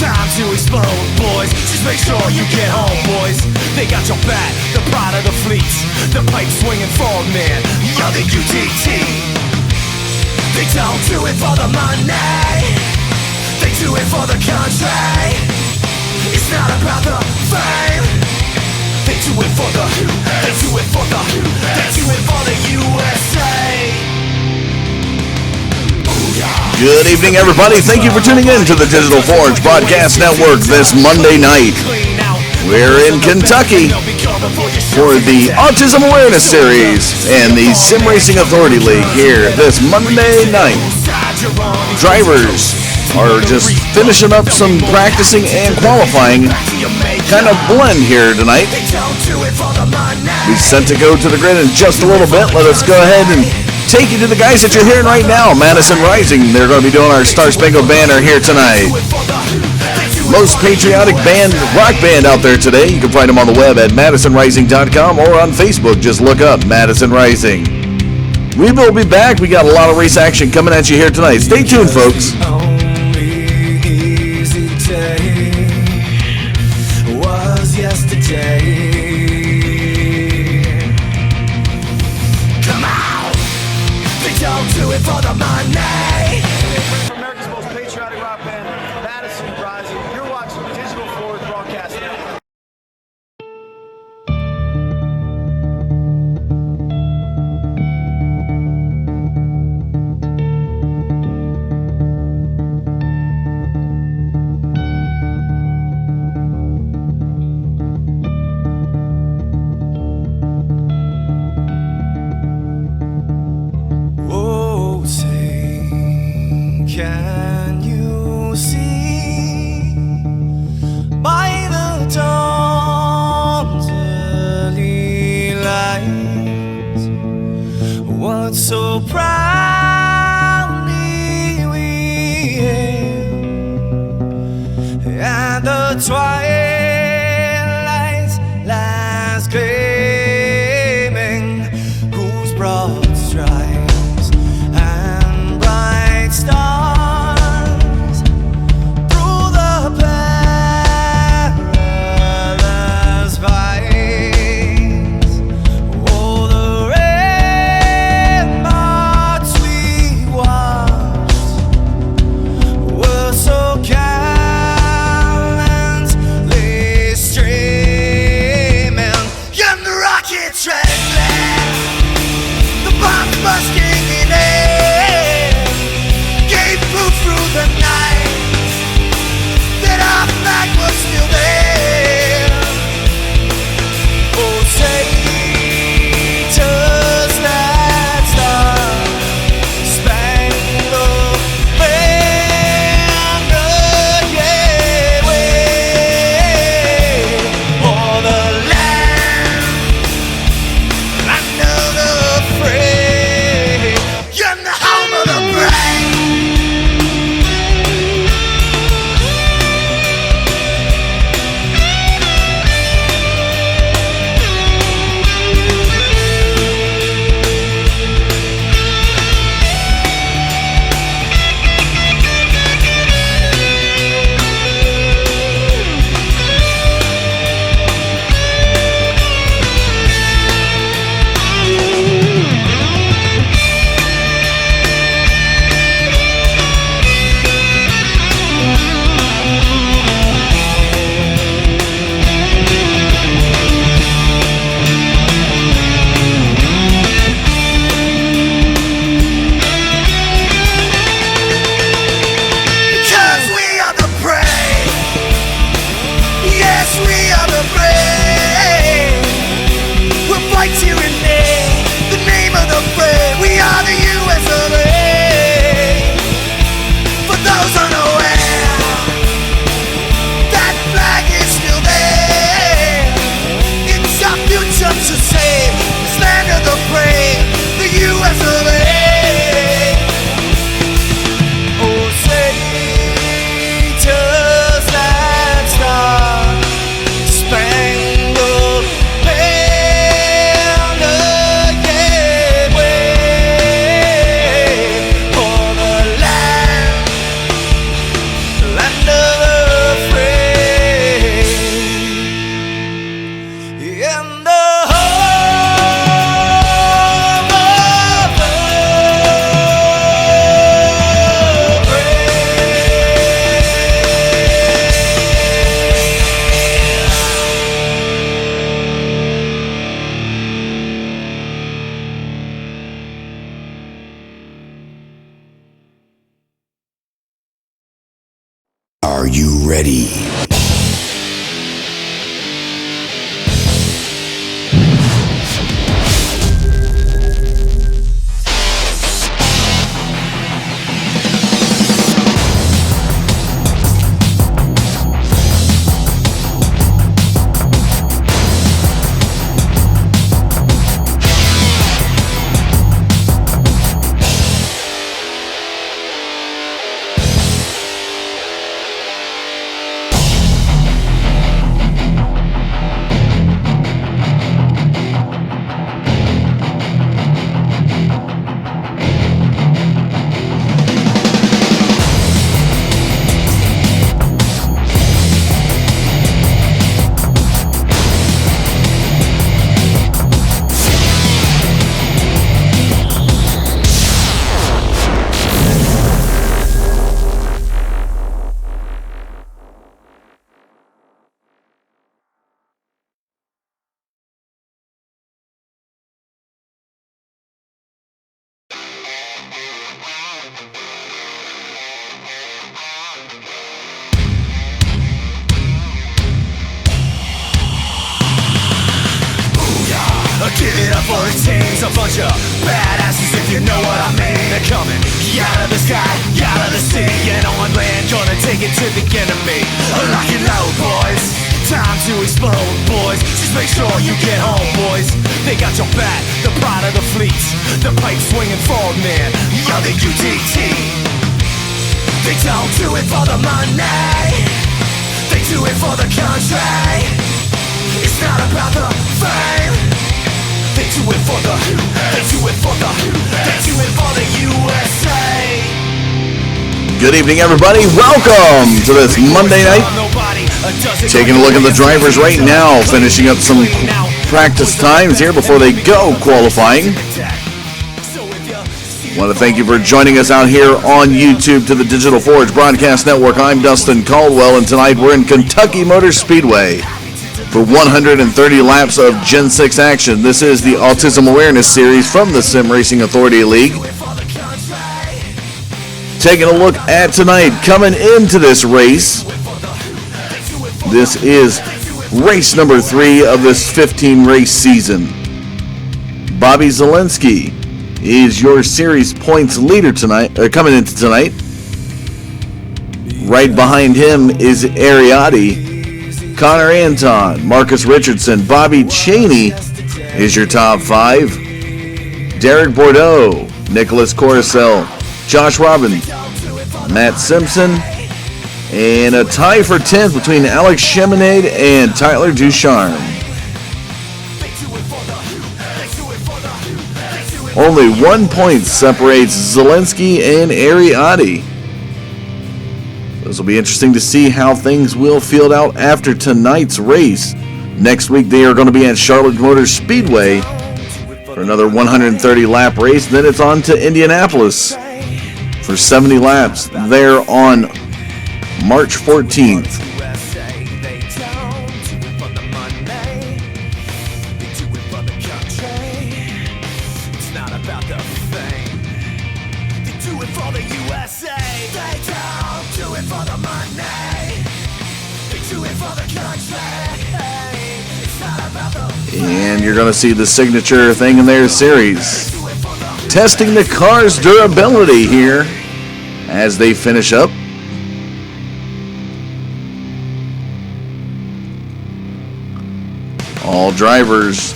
time to explode, boys. Just make sure you get home, boys. They got your back, the pride of the fleets, the pipe swinging forward man, you're the UDT. They don't do it for the money, they do it for the country. It's not about the fame, they do it for the, they do it for the, they do it for the USA. Good evening, everybody. Thank you for tuning in to the Digital Forge Broadcast Network this Monday night. We're in Kentucky for the Autism Awareness Series and the Sim Racing Authority League here this Monday night. Drivers are just finishing up some practicing and qualifying. Kind of blend here tonight. We sent to go to the grid in just a little bit. Let us go ahead and take you to the guys that you're hearing right now. Madison Rising, they're going to be doing our Star Spangled Banner here tonight. Most patriotic rock band out there today. You can find them on the web at madisonrising.com or on Facebook. Just look up Madison Rising. We will be back. We got a lot of race action coming at you here tonight. Stay tuned, folks. Do it for the money. From America's most patriotic rock band, Madison Rising. You're watching Digital Forge Broadcast Network. Can you see by the dawn's early light what so proudly we hailed at the twilight's last gleaming, whose broad stripes and bright stars Are you ready? Give it up for the teams, a bunch of badasses if you know what I mean. They're coming out of the sky, out of the sea, and on land, gonna take it to the enemy. Lock it low, boys, time to explode, boys. Just make sure you get home, boys. They got your back, the pride of the fleets, the pipe swinging forward man, you're the UTT. They don't do it for the money, they do it for the country. It's not about the fame. They do it for the, they do it for the, they do it for the USA. Good evening, everybody. Welcome to this Monday night. Taking a look at the drivers right now, finishing up some practice times here before they go qualifying. Want to thank you for joining us out here on YouTube to the Digital Forge Broadcast Network. I'm Dustin Caldwell, and tonight we're in Kentucky Motor Speedway for 130 laps of Gen 6 action. This is the Autism Awareness Series from the Sim Racing Authority League. Taking a look at tonight, coming into this race. This is race number 3 of this 15-race season. Bobby Zielinski is your series points leader tonight, coming into tonight. Right behind him is Ariati, Connor Anton, Marcus Richardson, Bobby Cheney is your top 5. Derek Bordeaux, Nicholas Coruscant, Josh Robbins, Matt Simpson, and a tie for 10th between Alex Cheminade and Tyler Ducharme. Only 1 point separates Zielinski and Ariati. This will be interesting to see how things will field out after tonight's race. Next week they are going to be at Charlotte Motor Speedway for another 130 lap race. Then it's on to Indianapolis for 70 laps there on March 14th. And you're going to see the signature thing in their series. Testing the car's durability here as they finish up. All drivers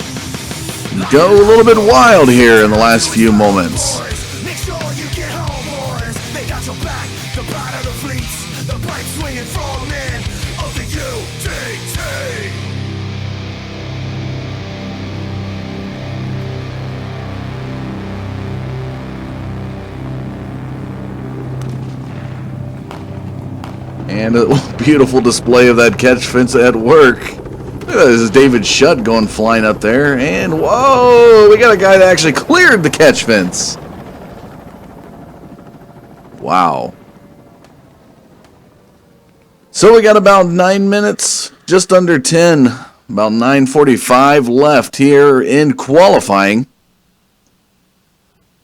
go a little bit wild here in the last few moments. Make sure you get home, boys. They got your back, the pride of the fleets, the pipe swinging frogmen of the UTT. And a beautiful display of that catch fence at work. Look at this, David Shutt going flying up there. And whoa, we got a guy that actually cleared the catch fence. Wow. So we got about 9 minutes, just under 10, about 9:45 left here in qualifying.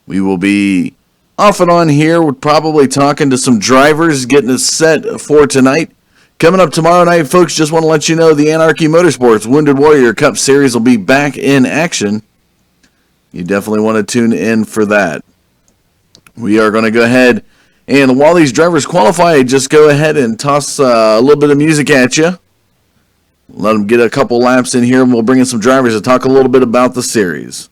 We will be Off and on here, we're probably talking to some drivers, getting us set for tonight. Coming up tomorrow night, folks, just want to let you know the Anarchy Motorsports Wounded Warrior Cup Series will be back in action. You definitely want to tune in for that. We are going to go ahead, and while these drivers qualify, just go ahead and toss a little bit of music at you. Let them get a couple laps in here, and we'll bring in some drivers to talk a little bit about the series.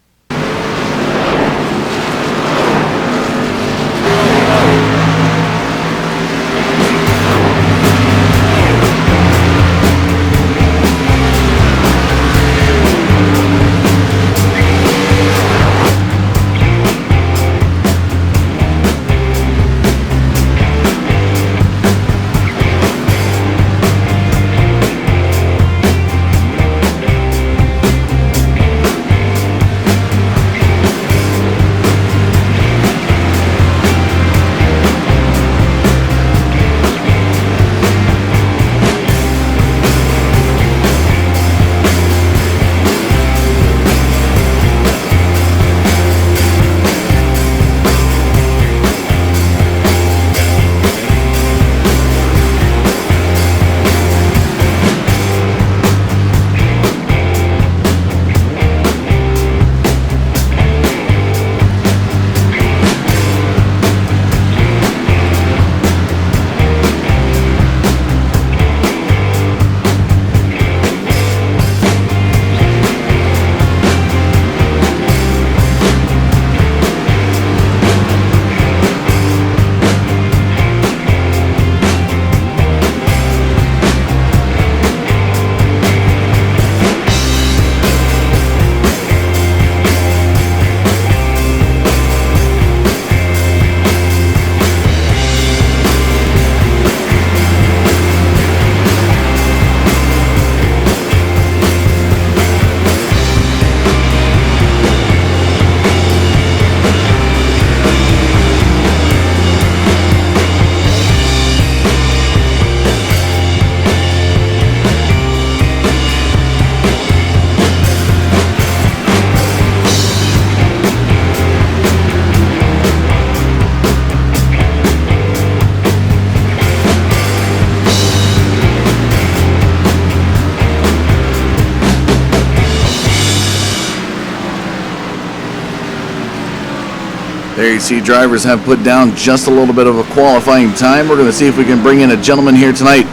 There you see drivers have put down just a little bit of a qualifying time. We're going to see if we can bring in a gentleman here tonight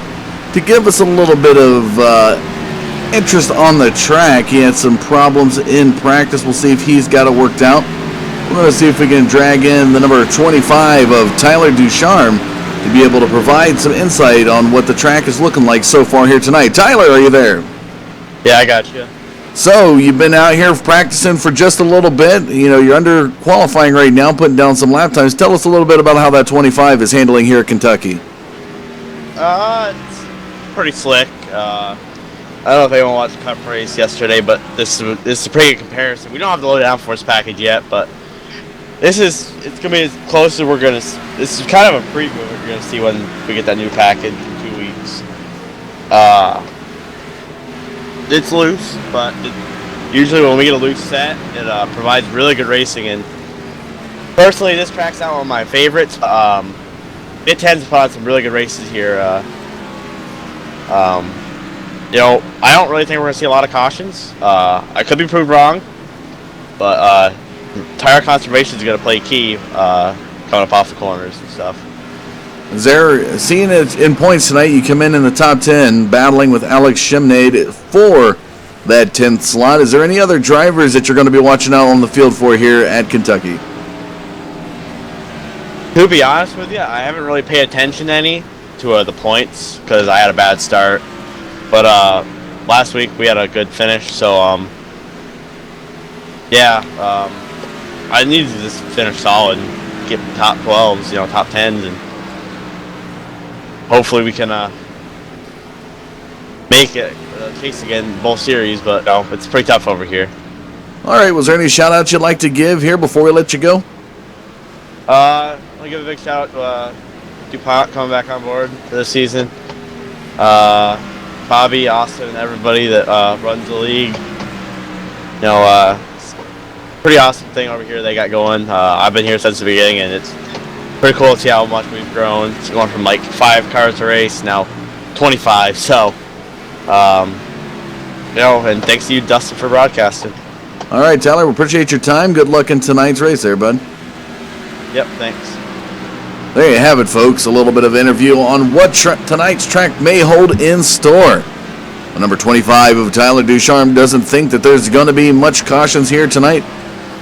to give us a little bit of interest on the track. He had some problems in practice. We'll see if he's got it worked out. We're going to see if we can drag in the number 25 of Tyler Ducharme to be able to provide some insight on what the track is looking like so far here tonight. Tyler, are you there? Yeah, I got you. So, you've been out here practicing for just a little bit. You know, you're under qualifying right now, putting down some lap times. Tell us a little bit about how that 25 is handling here at Kentucky. It's pretty slick. I don't know if anyone watched the Cup race yesterday, but this is a pretty good comparison. We don't have the low downforce package yet, but it's going to be as close as we're going to. This is kind of a preview of what you're going to see when we get that new package in 2 weeks. It's loose, but usually when we get a loose set, it provides really good racing. And personally, this track's not one of my favorites. It tends to put on some really good races here. You know, I don't really think we're going to see a lot of cautions. I could be proved wrong, but tire conservation is going to play key coming up off the corners and stuff. Seeing it in points tonight, you come in the top 10, battling with Alex Shimnade for that 10th slot. Is there any other drivers that you're going to be watching out on the field for here at Kentucky? To be honest with you, I haven't really paid attention to the points because I had a bad start. But last week we had a good finish, so I need to just finish solid and get top 12s, top 10s, and hopefully we can make it chase again both series, but no, it's pretty tough over here. All right, was there any shout-outs you'd like to give here before we let you go? I'll give a big shout-out to DuPont coming back on board for this season. Bobby, Austin, and everybody that runs the league. pretty awesome thing over here they got going. I've been here since the beginning, and it's pretty cool to see how much we've grown. It's going from like 5 cars a race now 25. So, and thanks to you, Dustin, for broadcasting. All right, Tyler, we appreciate your time. Good luck in tonight's race there, bud. Yep, thanks. There you have it, folks. A little bit of interview on what tonight's track may hold in store. Number 25 of Tyler Ducharme doesn't think that there's going to be much cautions here tonight.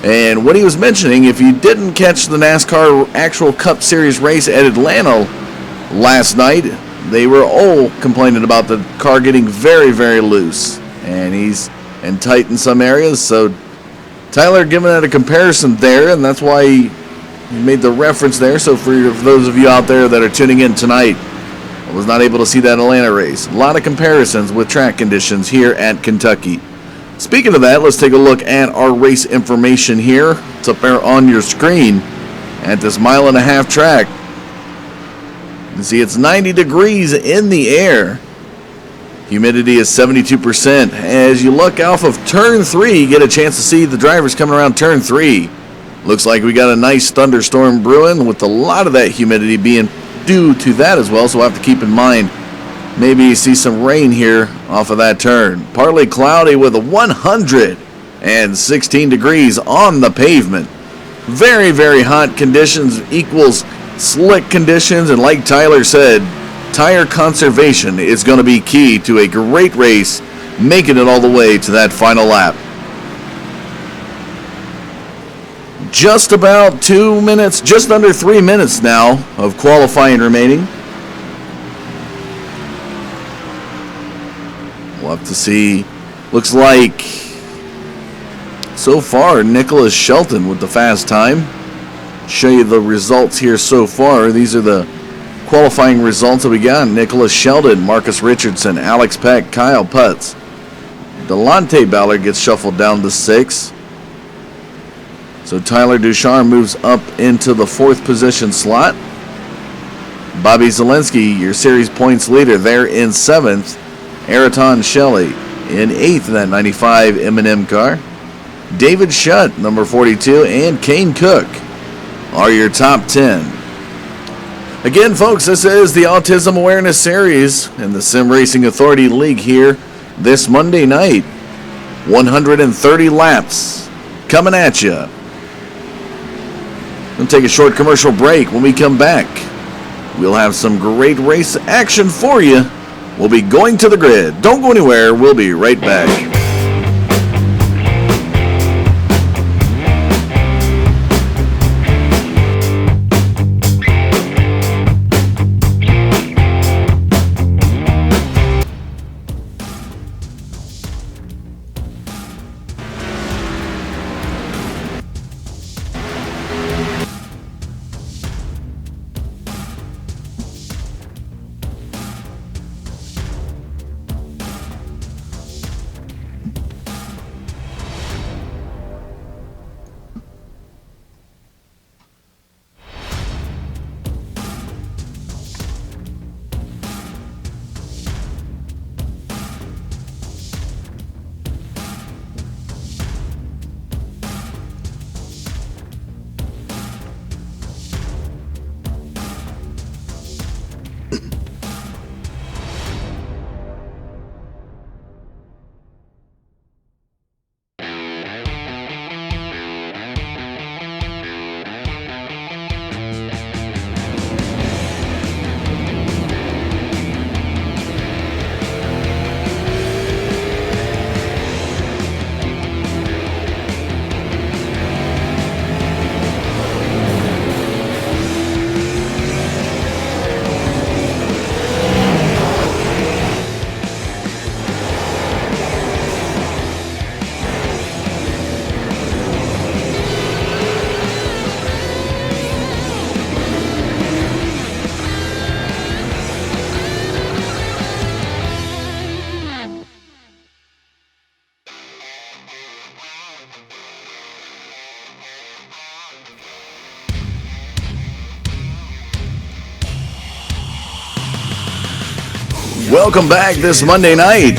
And what he was mentioning, if you didn't catch the NASCAR actual Cup Series race at Atlanta last night, they were all complaining about the car getting very, very loose. And tight in some areas. So Tyler giving it a comparison there, and that's why he made the reference there. So for those of you out there that are tuning in tonight, I was not able to see that Atlanta race. A lot of comparisons with track conditions here at Kentucky. Speaking of that, let's take a look at our race information here. It's up there on your screen at this 1.5 mile track. You can see it's 90 degrees in the air. Humidity is 72%. As you look off of turn 3, you get a chance to see the drivers coming around turn 3. Looks like we got a nice thunderstorm brewing with a lot of that humidity being due to that as well. So we'll have to keep in mind, maybe you see some rain here off of that turn. Partly cloudy with a 116 degrees on the pavement. Very, very hot conditions equals slick conditions. And like Tyler said, tire conservation is going to be key to a great race, making it all the way to that final lap. Just about 2 minutes, just under 3 minutes now of qualifying remaining. We'll have to see. Looks like so far Nicholas Shelton with the fast time. Show you the results here so far. These are the qualifying results that we got. Nicholas Sheldon, Marcus Richardson, Alex Peck, Kyle Putz. Delonte Ballard gets shuffled down to 6. So Tyler Ducharme moves up into the 4th position slot. Bobby Zelensky, your series points leader, there in 7th. Ayrton Shelley in 8th in that 95 M&M car. David Shutt, number 42, and Kane Cook are your top 10. Again, folks, this is the Autism Awareness Series in the Sim Racing Authority League here this Monday night. 130 laps coming at you. We'll take a short commercial break. When we come back, we'll have some great race action for you. We'll be going to the grid. Don't go anywhere. We'll be right back. Welcome back this Monday night.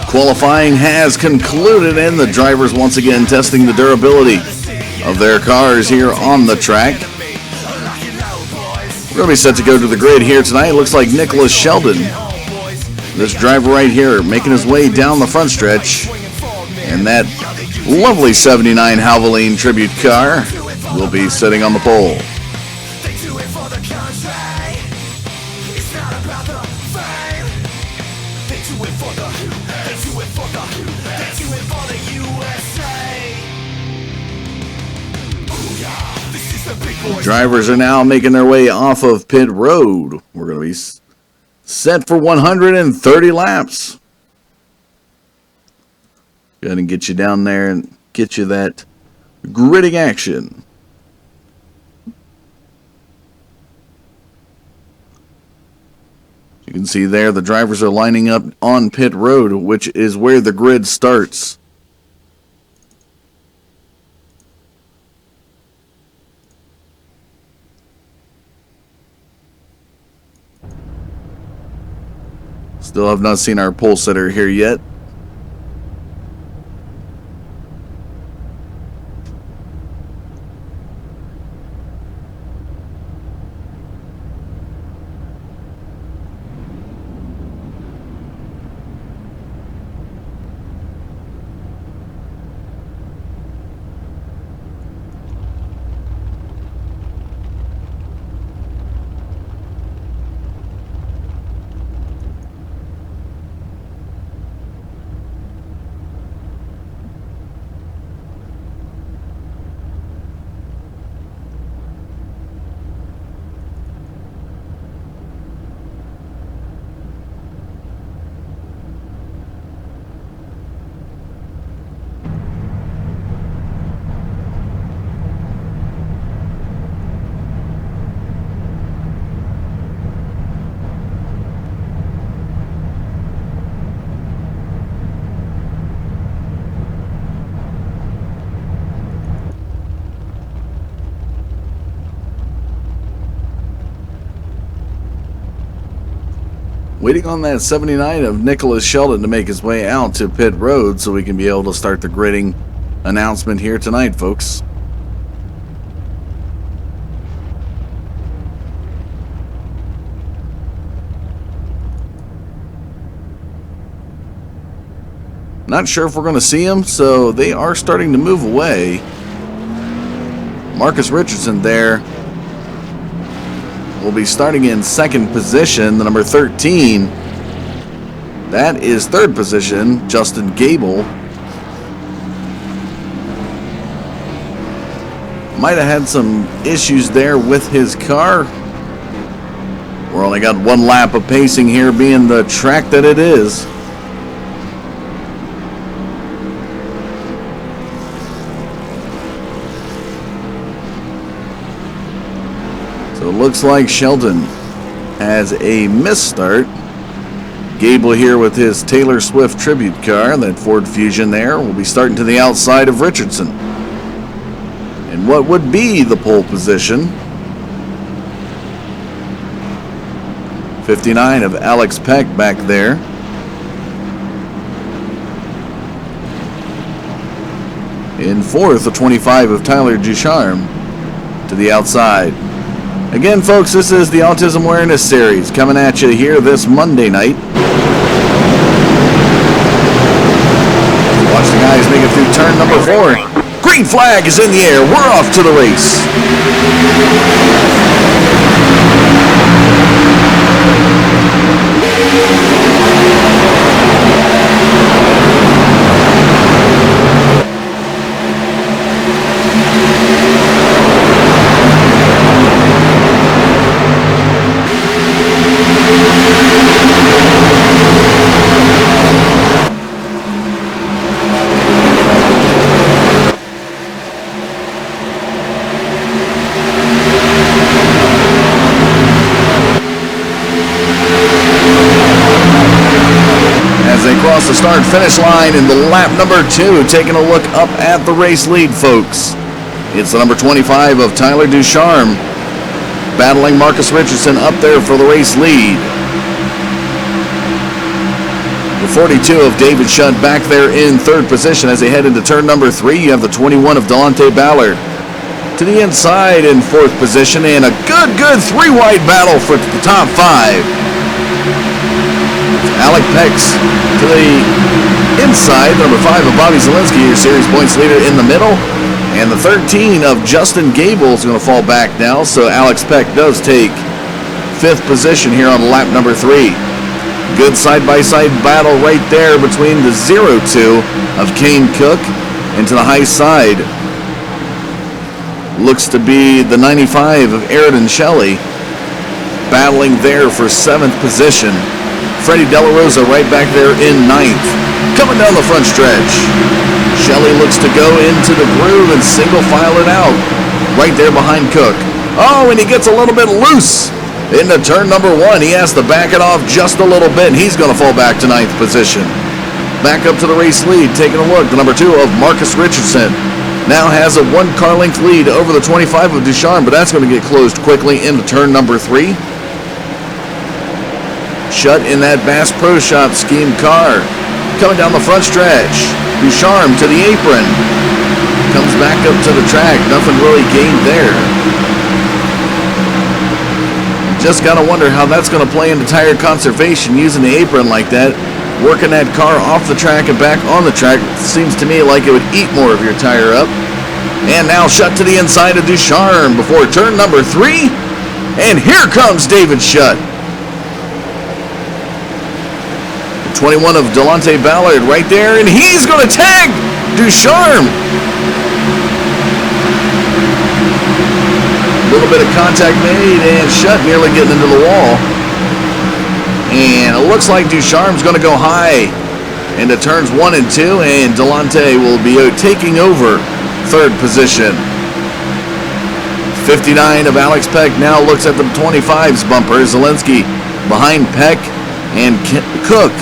Qualifying has concluded, and the drivers once again testing the durability of their cars here on the track. We're going to be set to go to the grid here tonight. It looks like Nicholas Sheldon, this driver right here, making his way down the front stretch. And that lovely 79 Havoline Tribute car will be sitting on the pole. Drivers are now making their way off of pit road. We're going to be set for 130 laps. Go ahead and get you down there and get you that gridding action. You can see there the drivers are lining up on pit road, which is where the grid starts. Still have not seen our pole sitter here yet. Waiting on that 79 of Nicholas Sheldon to make his way out to pit road so we can be able to start the gridding announcement here tonight, folks. Not sure if we're going to see him, so they are starting to move away. Marcus Richardson there will be starting in second position, the number 13. That is third position, Justin Gable. Might have had some issues there with his car. We're only got one lap of pacing here, being the track that it is. So it looks like Sheldon has a misstart. Gable here with his Taylor Swift tribute car, that Ford Fusion there, will be starting to the outside of Richardson. And what would be the pole position, 59 of Alex Peck back there. In fourth, the 25 of Tyler Ducharme to the outside. Again, folks, this is the Autism Awareness Series coming at you here this Monday night. Watch the guys make it through turn number 4. Green flag is in the air. We're off to the race. Across the start-finish line in the lap number 2, taking a look up at the race lead, folks. It's the number 25 of Tyler Ducharme battling Marcus Richardson up there for the race lead. The 42 of David Shutt back there in third position as they head into turn number 3. You have the 21 of Delonte Ballard to the inside in fourth position, and a good three-wide battle for the top 5. Alec Pex to the inside, number 5 of Bobby Zielinski, your series points leader in the middle, and the 13 of Justin Gable is going to fall back now, so Alex Peck does take 5th position here on lap number 3. Good side-by-side battle right there between the 0-2 of Kane Cook and to the high side looks to be the 95 of Aridon Shelley, battling there for 7th position. Freddie De La Rosa right back there in 9th. Coming down the front stretch, Shelley looks to go into the groove and single file it out right there behind Cook. Oh, and he gets a little bit loose into turn number 1. He has to back it off just a little bit, and he's going to fall back to 9th position. Back up to the race lead, taking a look. The number 2 of Marcus Richardson now has a 1-car length lead over the 25 of Ducharme, but that's going to get closed quickly into turn number 3. Shutt in that Bass Pro Shop scheme car. Coming down the front stretch. Ducharme to the apron. Comes back up to the track. Nothing really gained there. Just got to wonder how that's going to play into tire conservation using the apron like that. Working that car off the track and back on the track seems to me like it would eat more of your tire up. And now Shutt to the inside of Ducharme before turn number 3. And here comes David Shutt. 21 of Delonte Ballard right there, and he's going to tag Ducharme. A little bit of contact made, and Shutt nearly getting into the wall. And it looks like Ducharme's going to go high into turns 1 and 2, and Delonte will be taking over third position. 59 of Alex Peck now looks at the 25's bumper. Zielinski behind Peck, and Cook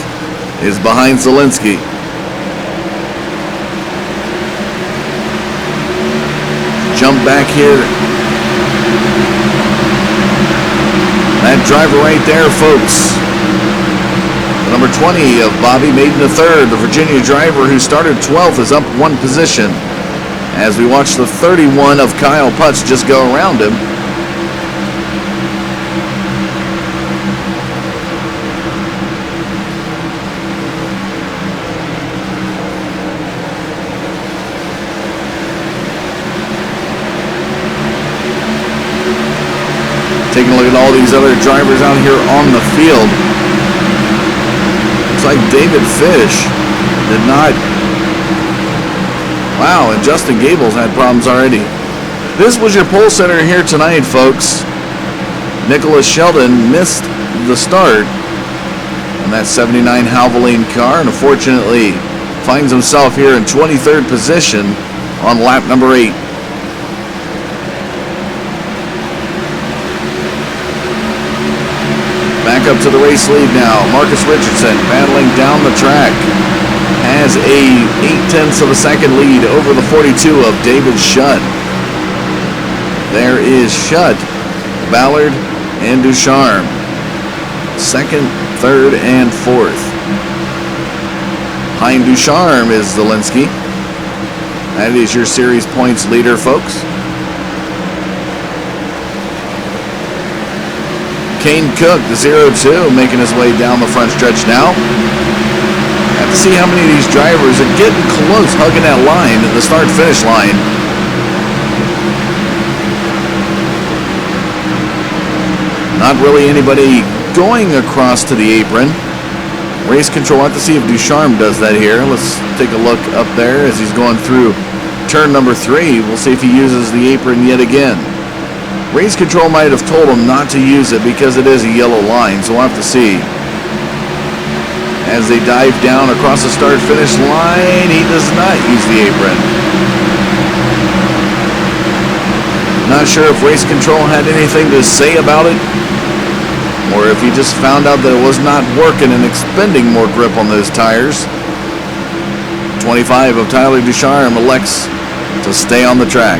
is behind Zielinski. Jump back here. That driver right there, folks. Number 20 of Bobby Maiden III, the Virginia driver who started 12th, is up 1 position. As we watch the 31 of Kyle Putz just go around him. Taking a look at all these other drivers out here on the field. Looks like David Fish did not. Wow, and Justin Gables had problems already. This was your pole sitter here tonight, folks. Nicholas Sheldon missed the start on that 79 Havoline car, and unfortunately finds himself here in 23rd position on lap number 8. Back up to the race lead now. Marcus Richardson battling down the track. Has a 0.8 of a second lead over the 42 of David Shutt. There is Shutt, Ballard, and Ducharme. 2nd, 3rd, and 4th. Behind Ducharme is Zielinski. That is your series points leader, folks. Kane Cook, the 0-2, making his way down the front stretch now. Have to see how many of these drivers are getting close, hugging that line, the start-finish line. Not really anybody going across to the apron. Race control, I have to see if Ducharme does that here. Let's take a look up there as he's going through turn number 3. We'll see if he uses the apron yet again. Race control might have told him not to use it because it is a yellow line, so we'll have to see. As they dive down across the start-finish line, he does not use the apron. Not sure if race control had anything to say about it, or if he just found out that it was not working and expending more grip on those tires. 25 of Tyler Ducharme elects to stay on the track.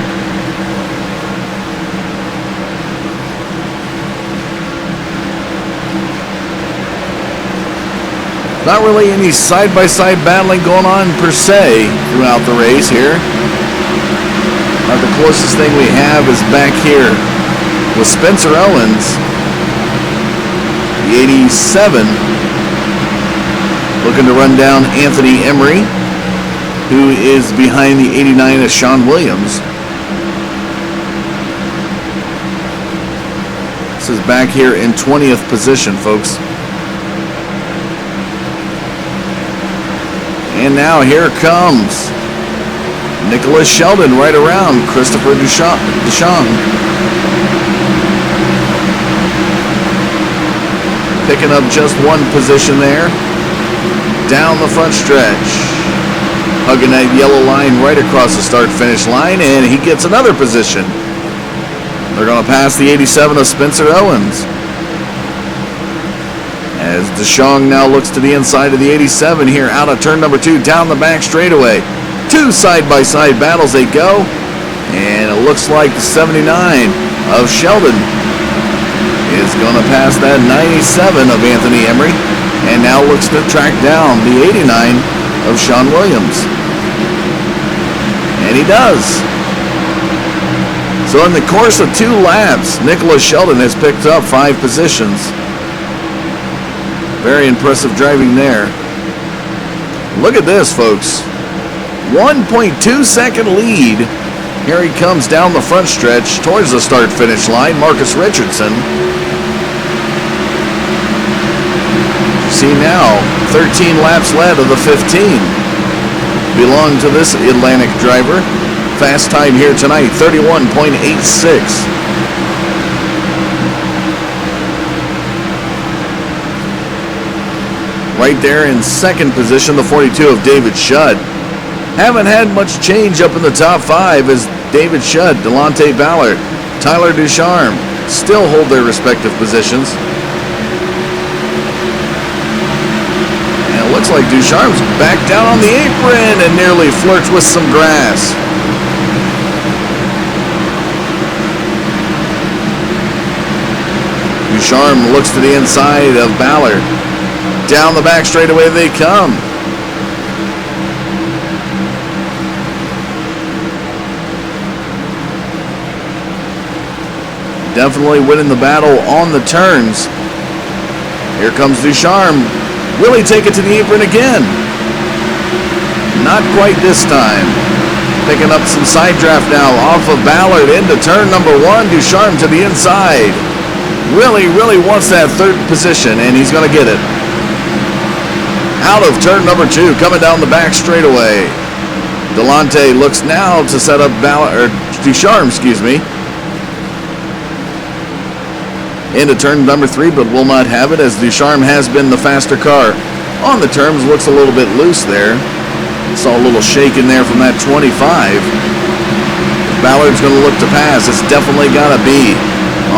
Not really any side-by-side battling going on per se throughout the race here. The closest thing we have is back here with Spencer Owens, the 87, looking to run down Anthony Emery, who is behind the 89 of Sean Williams. This is back here in 20th position, folks. And now here comes Nicholas Sheldon right around Christopher Duchamp. Picking up just one position there. Down the front stretch. Hugging that yellow line right across the start-finish line, and he gets another position. They're going to pass the 87 of Spencer Owens. As Duchamp now looks to the inside of the 87 here out of turn number 2 down the back straightaway. Two side-by-side battles they go. And it looks like the 79 of Sheldon is going to pass that 97 of Anthony Emery. And now looks to track down the 89 of Sean Williams. And he does. So in the course of 2 laps, Nicholas Sheldon has picked up 5 positions. Very impressive driving there. Look at this, folks. 1.2 second lead. Here he comes down the front stretch towards the start-finish line. Marcus Richardson. See now, 13 laps led of the 15. Belong to this Atlantic driver. Fast time here tonight, 31.86. Right there in second position, the 42 of David Shudd. Haven't had much change up in the top 5 as David Shudd, Delonte Ballard, Tyler Ducharme still hold their respective positions. And it looks like Ducharme's back down on the apron and nearly flirts with some grass. Ducharme looks to the inside of Ballard. Down the back straightaway they come. Definitely winning the battle on the turns. Here comes Ducharme. Will he take it to the apron again? Not quite this time. Picking up some side draft now off of Ballard into turn number 1. Ducharme to the inside. Really wants that 3rd position, and he's going to get it. Out of turn number 2, coming down the back straightaway. Delonte looks now to set up Ducharme, into turn number 3, but will not have it as Ducharme has been the faster car. On the terms, looks a little bit loose there. Saw a little shake in there from that 25. Ballard's going to look to pass. It's definitely got to be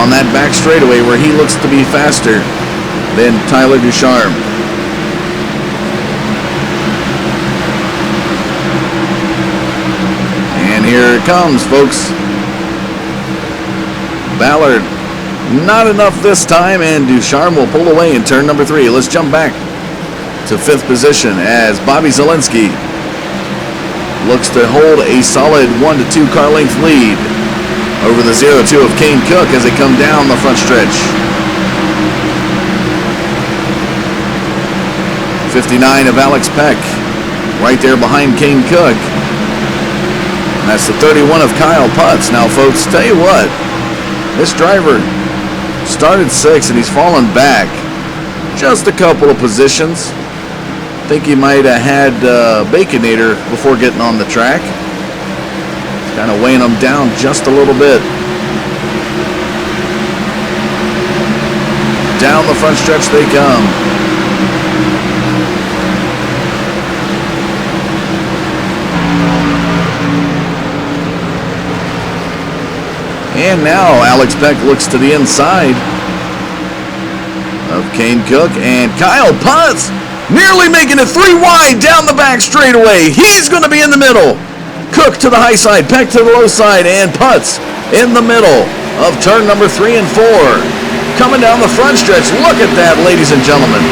on that back straightaway where he looks to be faster than Tyler Ducharme. Here it comes, folks. Ballard, not enough this time, and Ducharme will pull away in turn number 3. Let's jump back to 5th position as Bobby Zielinski looks to hold a solid 1 to 2 car length lead over the 0-2 of Kane Cook as they come down the front stretch. 59 of Alex Peck right there behind Kane Cook. That's the 31 of Kyle Putz. Now, folks, tell you what, this driver started 6th and he's fallen back just a couple of positions. I think he might have had Baconator before getting on the track. Kind of weighing him down just a little bit. Down the front stretch they come. And now Alex Peck looks to the inside of Kane Cook, and Kyle Putz nearly making it 3 wide down the back straightaway. He's going to be in the middle. Cook to the high side, Peck to the low side, and Putz in the middle of turn number 3 and 4. Coming down the front stretch. Look at that, ladies and gentlemen.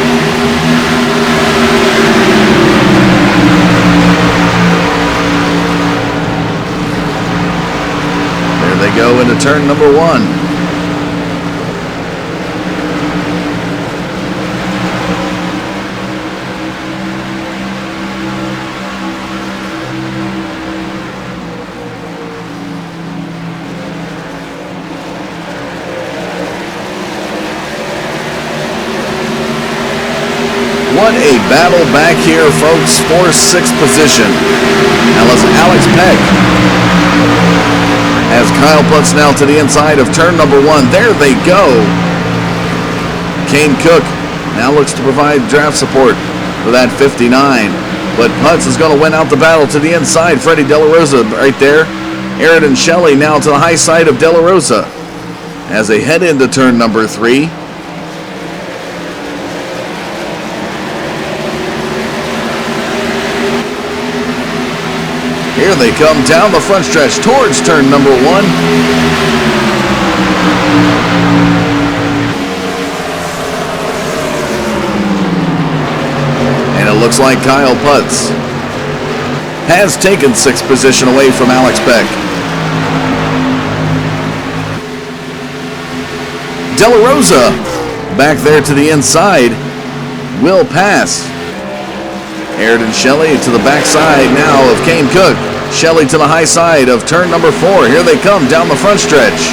turn number 1. What a battle back here, folks, for 6th position. Now it's Alex Peck. As Kyle Putz now to the inside of turn number 1. There they go. Kane Cook now looks to provide draft support for that 59. But Putz is going to win out the battle to the inside. Freddie De La Rosa right there. Aaron and Shelley now to the high side of De La Rosa as they head into turn number 3. Here they come down the front stretch towards turn number 1. And it looks like Kyle Putz has taken 6th position away from Alex Peck. De La Rosa back there to the inside will pass. Ayrton Shelley to the backside now of Kane Cook. Shelley to the high side of turn number 4. Here they come down the front stretch.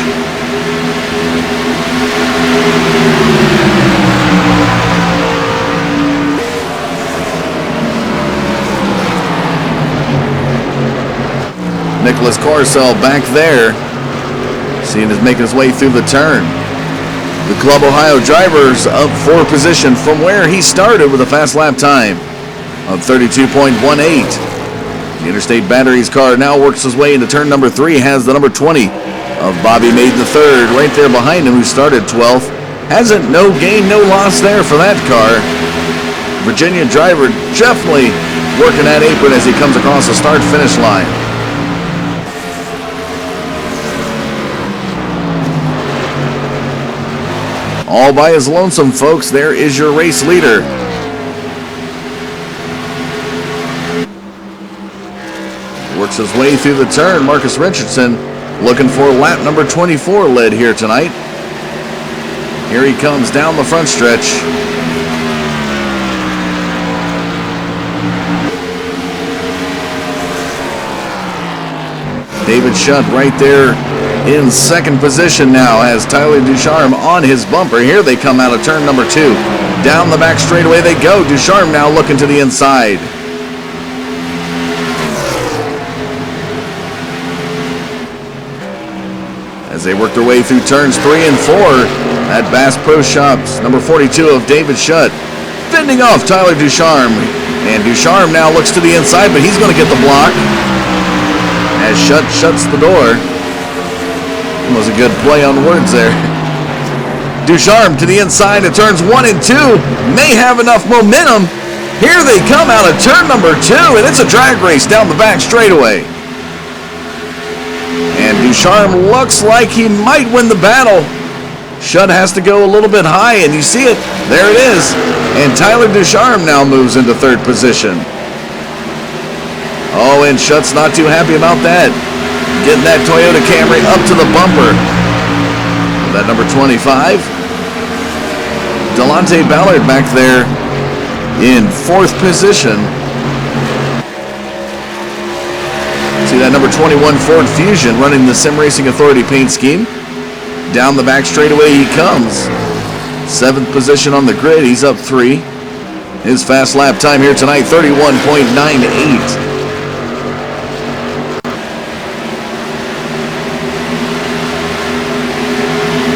Nicholas Corcel back there. Seeing is making his way through the turn. The Club Ohio drivers up 4 position from where he started with a fast lap time of 32.18. The Interstate Batteries car now works his way into turn number 3, has the number 20 of Bobby Maiden III right there behind him, who started 12th. Hasn't no gain, no loss there for that car. Virginia driver definitely working that apron as he comes across the start-finish line. All by his lonesome, folks. There is your race leader. Works his way through the turn. Marcus Richardson looking for lap number 24 led here tonight. Here he comes down the front stretch. David Shutt right there in 2nd position now as Tyler Ducharme on his bumper. Here they come out of turn number 2. Down the back straightaway they go. Ducharme now looking to the inside. As they work their way through turns 3 and 4 at Bass Pro Shops, number 42 of David Shutt fending off Tyler Ducharme. And Ducharme now looks to the inside, but he's going to get the block as Shutt shuts the door. That was a good play on words there. Ducharme to the inside of turns 1 and 2 may have enough momentum. Here they come out of turn number 2, and it's a drag race down the back straightaway. And Ducharme looks like he might win the battle. Shutt has to go a little bit high, and you see it. There it is. And Tyler Ducharme now moves into 3rd position. Oh, and Shutt's not too happy about that. Getting that Toyota Camry up to the bumper. That number 25. Delonte Ballard back there in 4th position. See that number 21 Ford Fusion running the Sim Racing Authority paint scheme. Down the back straightaway he comes. 7th position on the grid. He's up 3. His fast lap time here tonight, 31.98.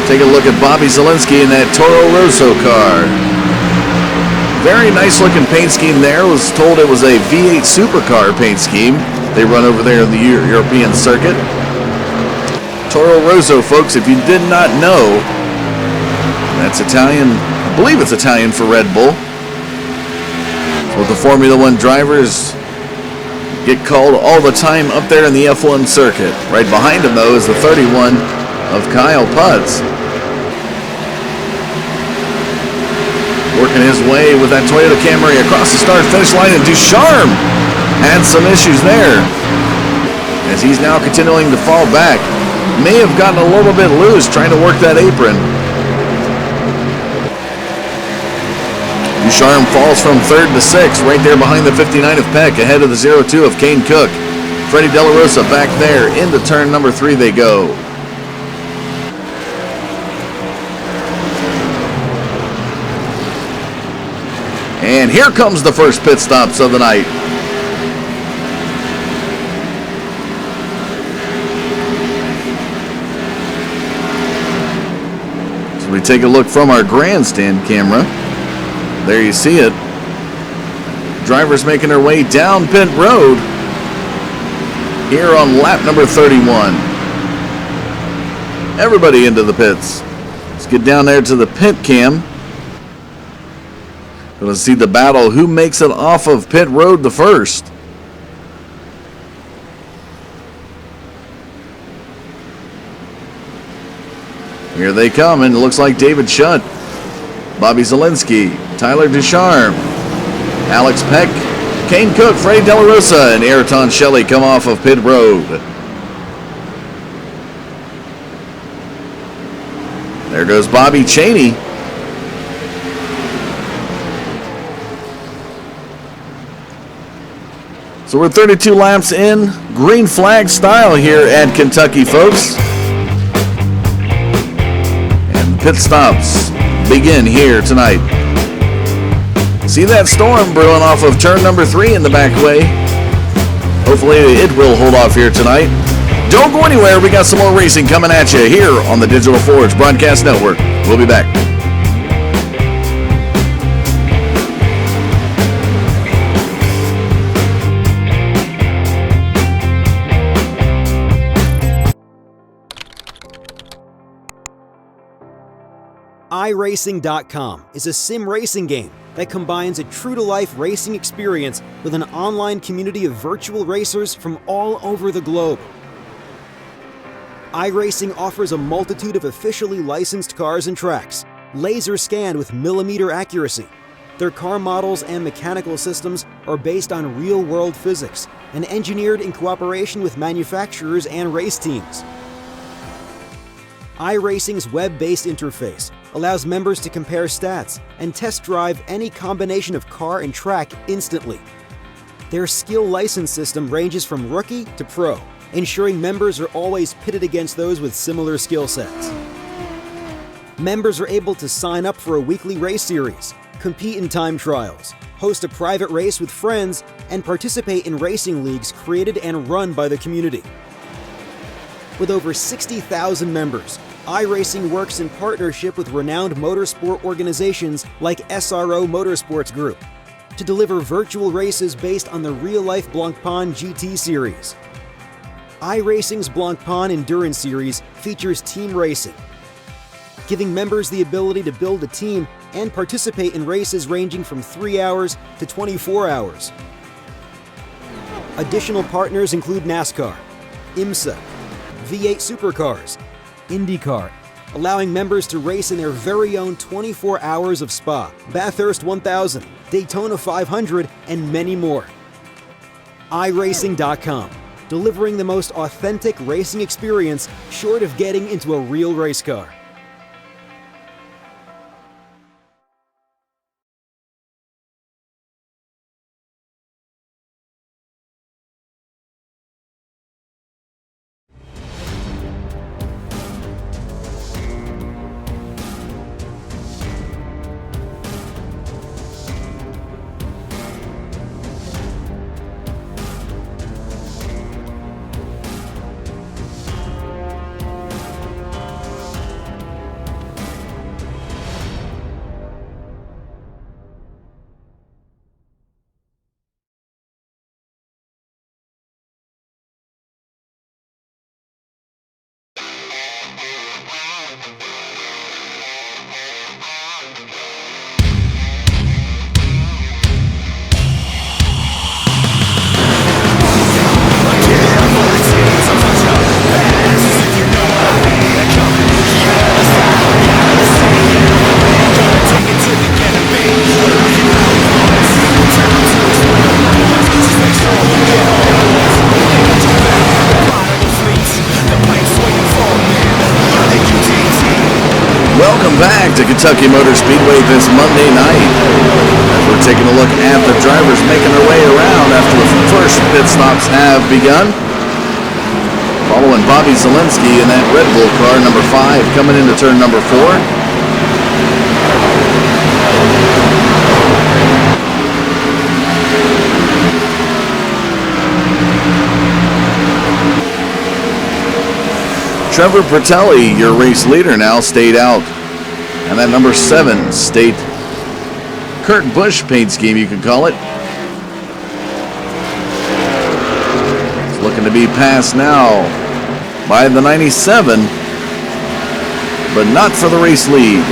Take a look at Bobby Zielinski in that Toro Rosso car. Very nice looking paint scheme there. Was told it was a V8 supercar paint scheme. They run over there in the European circuit. Toro Rosso, folks, if you did not know, that's Italian. I believe it's Italian for Red Bull. So the Formula One drivers get called all the time up there in the F1 circuit. Right behind him, though, is the 31 of Kyle Putz. Working his way with that Toyota Camry across the start-finish line, and Ducharme had some issues there as he's now continuing to fall back. may have gotten a little bit loose trying to work that apron. Ducharme falls from 3rd to 6th, right there behind the 59 of Peck, ahead of the 02 of Kane Cook. Freddie De La Rosa back there, into turn number 3 they go. And here comes the first pit stops of the night. So we take a look from our grandstand camera. There you see it. Drivers making their way down pit road here on lap number 31. Everybody into the pits. Let's get down there to the pit cam. Going to see the battle. Who makes it off of pit road the first? Here they come, and it looks like David Shutt, Bobby Zielinski, Tyler Ducharme, Alex Peck, Kane Cook, Freddie De La Rosa, and Ayrton Shelley come off of pit road. There goes Bobby Chaney. So we're 32 laps in, green flag style here at Kentucky, folks. And pit stops begin here tonight. See that storm brewing off of turn number 3 in the back way. Hopefully it will hold off here tonight. Don't go anywhere. We got some more racing coming at you here on the Digital Forge Broadcast Network. We'll be back. iRacing.com is a sim racing game that combines a true-to-life racing experience with an online community of virtual racers from all over the globe. iRacing offers a multitude of officially licensed cars and tracks, laser scanned with millimeter accuracy. Their car models and mechanical systems are based on real-world physics and engineered in cooperation with manufacturers and race teams. iRacing's web-based interface allows members to compare stats and test drive any combination of car and track instantly. Their skill license system ranges from rookie to pro, ensuring members are always pitted against those with similar skill sets. Members are able to sign up for a weekly race series, compete in time trials, host a private race with friends, and participate in racing leagues created and run by the community. With over 60,000 members, iRacing works in partnership with renowned motorsport organizations like SRA Motorsports Group to deliver virtual races based on the real-life Blancpain GT series. iRacing's Blancpain Endurance Series features team racing, giving members the ability to build a team and participate in races ranging from 3 hours to 24 hours. Additional partners include NASCAR, IMSA, V8 Supercars, IndyCar, allowing members to race in their very own 24 hours of Spa, Bathurst 1000, Daytona 500, and many more. iRacing.com, delivering the most authentic racing experience short of getting into a real race car. Kentucky Motor Speedway this Monday night. As we're taking a look at the drivers making their way around after the first pit stops have begun. Following Bobby Zielinski in that Red Bull car, number 5, coming into turn number 4. Trevor Bertelli, your race leader now, stayed out. And that number 7 state Kurt Busch paint scheme, you could call it. It's looking to be passed now by the 97, but not for the race lead.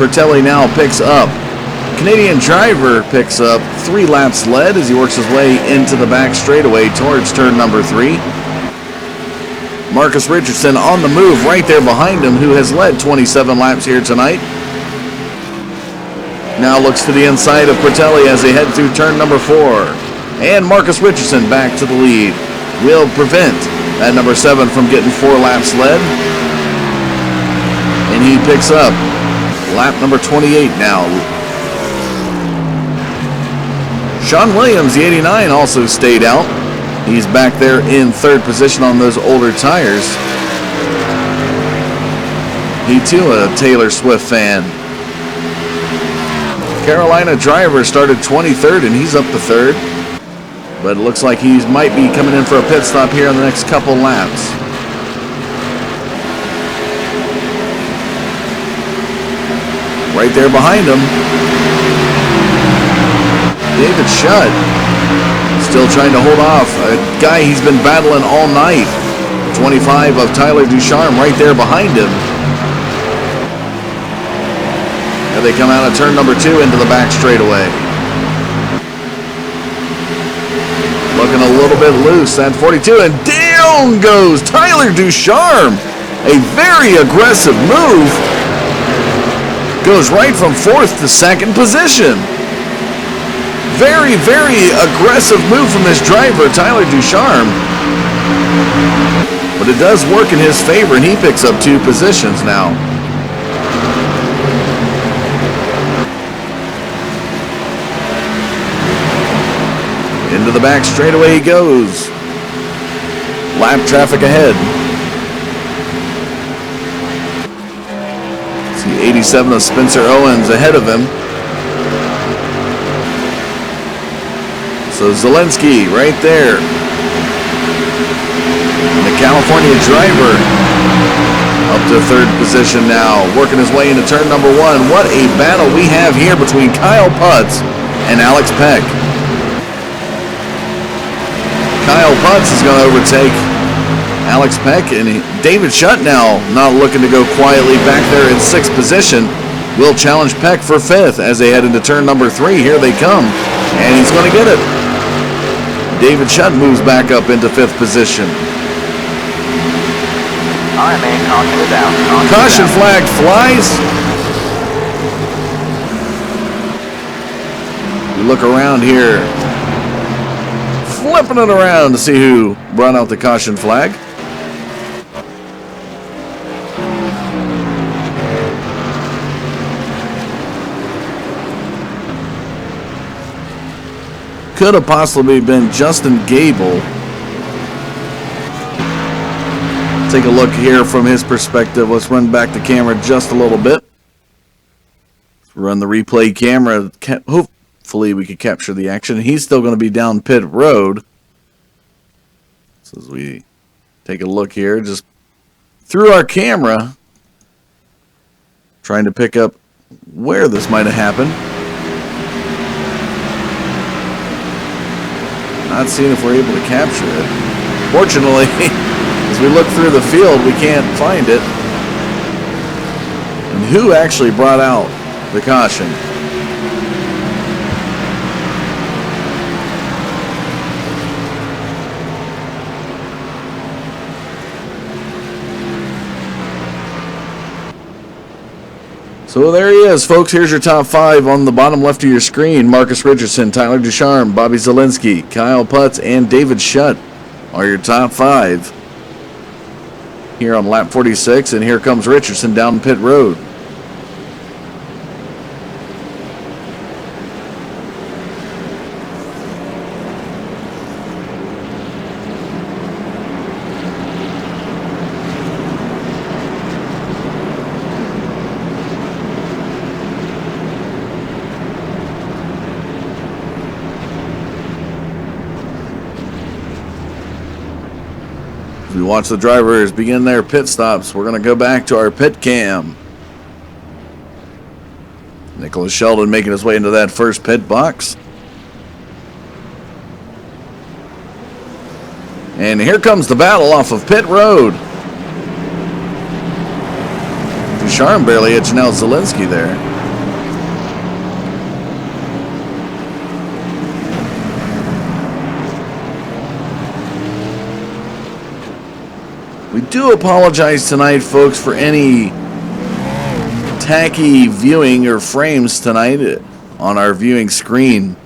Bertelli now picks up. Canadian driver picks up 3 laps led as he works his way into the back straightaway towards turn number 3. Marcus Richardson on the move right there behind him, who has led 27 laps here tonight. Now looks to the inside of Bertelli as they head through turn number 4. And Marcus Richardson back to the lead. Will prevent that number 7 from getting 4 laps led. And he picks up lap number 28 now. Sean Williams, the 89, also stayed out. He's back there in 3rd position on those older tires. He too a Taylor Swift fan. Carolina driver started 23rd and he's up to 3rd. But it looks like he might be coming in for a pit stop here in the next couple laps. Right there behind him, David Shutt, still trying to hold off a guy he's been battling all night. 25 of Tyler Ducharme right there behind him. And they come out of turn number 2 into the back straightaway. Looking a little bit loose at 42, and down goes Tyler Ducharme. A very aggressive move. Goes right from 4th to 2nd position. Very, very aggressive move from this driver, Tyler Ducharme. But it does work in his favor, and he picks up 2 positions now. Into the back straightaway he goes. Lap traffic ahead. See 87 of Spencer Owens ahead of him. So Zielinski right there. And the California driver up to 3rd position now, working his way into turn number 1. What a battle we have here between Kyle Putz and Alex Peck. Kyle Putz is going to overtake Alex Peck, and David Shutt now not looking to go quietly back there in 6th position. Will challenge Peck for 5th as they head into turn number 3. Here they come, and he's going to get it. David Shutt moves back up into 5th position. All right, man, caution is out. Caution flag flies. We look around here, flipping it around to see who brought out the caution flag. Could have possibly been Justin Gable. Take a look here from his perspective. Let's run back the camera just a little bit. Run the replay camera. Hopefully we could capture the action. He's still going to be down pit road. So as we take a look here, just through our camera, trying to pick up where this might have happened. Not seeing if we're able to capture it. Fortunately, as we look through the field, we can't find it. And who actually brought out the caution? So there he is, folks. Here's your top 5 on the bottom left of your screen. Marcus Richardson, Tyler Ducharme, Bobby Zielinski, Kyle Putz, and David Shutt are your top 5 here on lap 46. And here comes Richardson down pit road. We watch the drivers begin their pit stops. We're going to go back to our pit cam. Nicholas Sheldon making his way into that first pit box. And here comes the battle off of pit road. Ducharme barely edging out Zielinski there. We do apologize tonight, folks, for any tacky viewing or frames tonight on our viewing screen.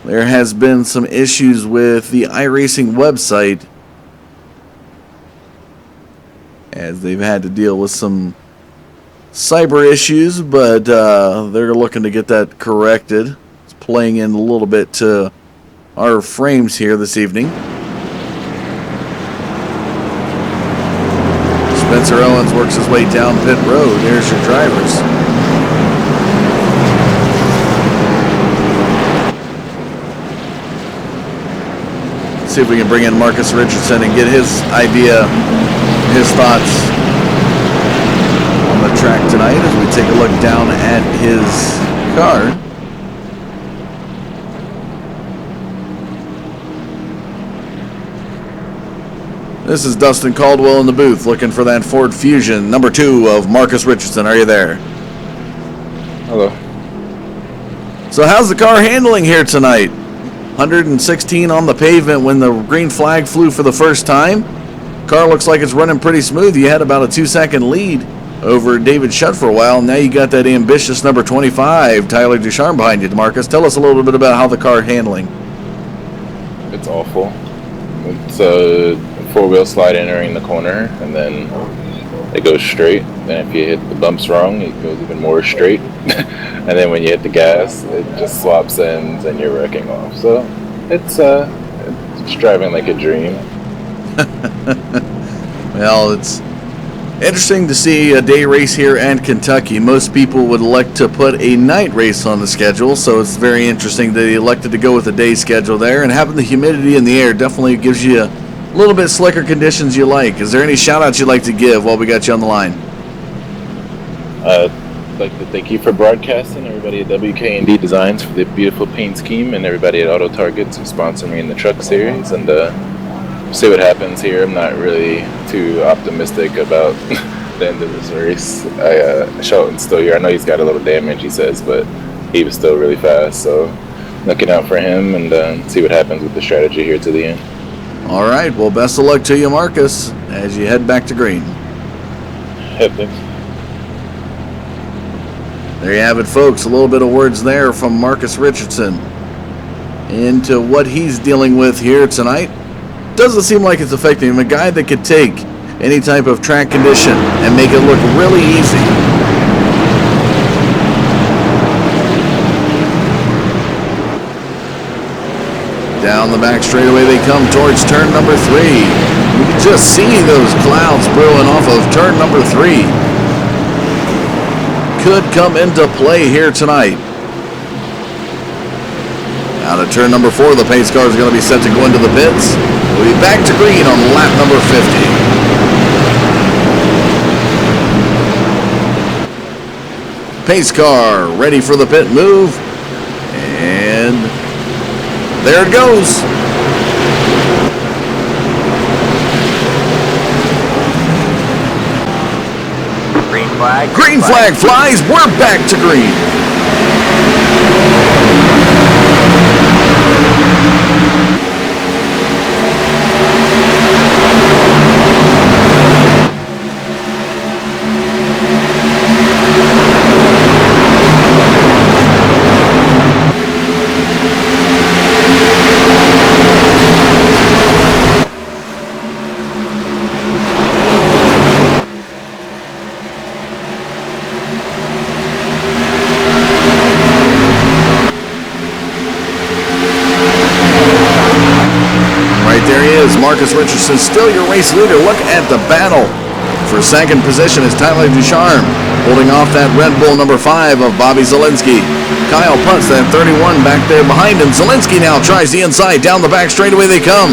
There has been some issues with the iRacing website as they've had to deal with some cyber issues, but they're looking to get that corrected. It's playing in a little bit to our frames here this evening. Spencer Owens works his way down pit road. There's your drivers. See if we can bring in Marcus Richardson and get his idea, his thoughts on the track tonight as we take a look down at his car. This is Dustin Caldwell in the booth looking for that Ford Fusion, number 2 of Marcus Richardson. Are you there? Hello. So how's the car handling here tonight? 116 on the pavement when the green flag flew for the first time. Car looks like it's running pretty smooth. You had about a 2-second lead over David Shutt for a while. Now you got that ambitious number 25, Tyler Ducharme, behind you, Marcus. Tell us a little bit about how the car handling. It's awful. It's a four-wheel slide entering the corner, and then it goes straight. And if you hit the bumps wrong, it goes even more straight. And then when you hit the gas, it just swaps ends and you're wrecking off. So it's driving like a dream. Well, it's interesting to see a day race here at Kentucky. Most people would elect to put a night race on the schedule, so it's very interesting that they elected to go with a day schedule there. And having the humidity in the air definitely gives you a little bit slicker conditions you like. Is there any shout-outs you'd like to give while we got you on the line? I'd like to thank you for broadcasting, everybody at WK&D Designs for the beautiful paint scheme, and everybody at Auto Targets who sponsor me in the truck series. And see what happens here. I'm not really too optimistic about the end of this race. Shelton's still here. I know he's got a little damage, he says, but he was still really fast. So looking out for him and see what happens with the strategy here to the end. All right. Well, best of luck to you, Marcus, as you head back to green. Yeah, thanks. There you have it, folks. A little bit of words there from Marcus Richardson into what he's dealing with here tonight. Doesn't seem like it's affecting him. A guy that could take any type of track condition and make it look really easy. Down the back straightaway they come towards turn number 3. You can just see those clouds brewing off of turn number 3. Could come into play here tonight. Out of turn number 4, the pace car is going to be set to go into the pits. We'll be back to green on lap number 50. Pace car ready for the pit move. And there it goes. Green flag. Green flag flies. We're back to green. Richardson still your race leader. Look at the battle. For second position is Tyler Ducharme, holding off that Red Bull number 5 of Bobby Zielinski. Kyle Putz, that 31 back there behind him. Zielinski now tries the inside. Down the back straightaway they come.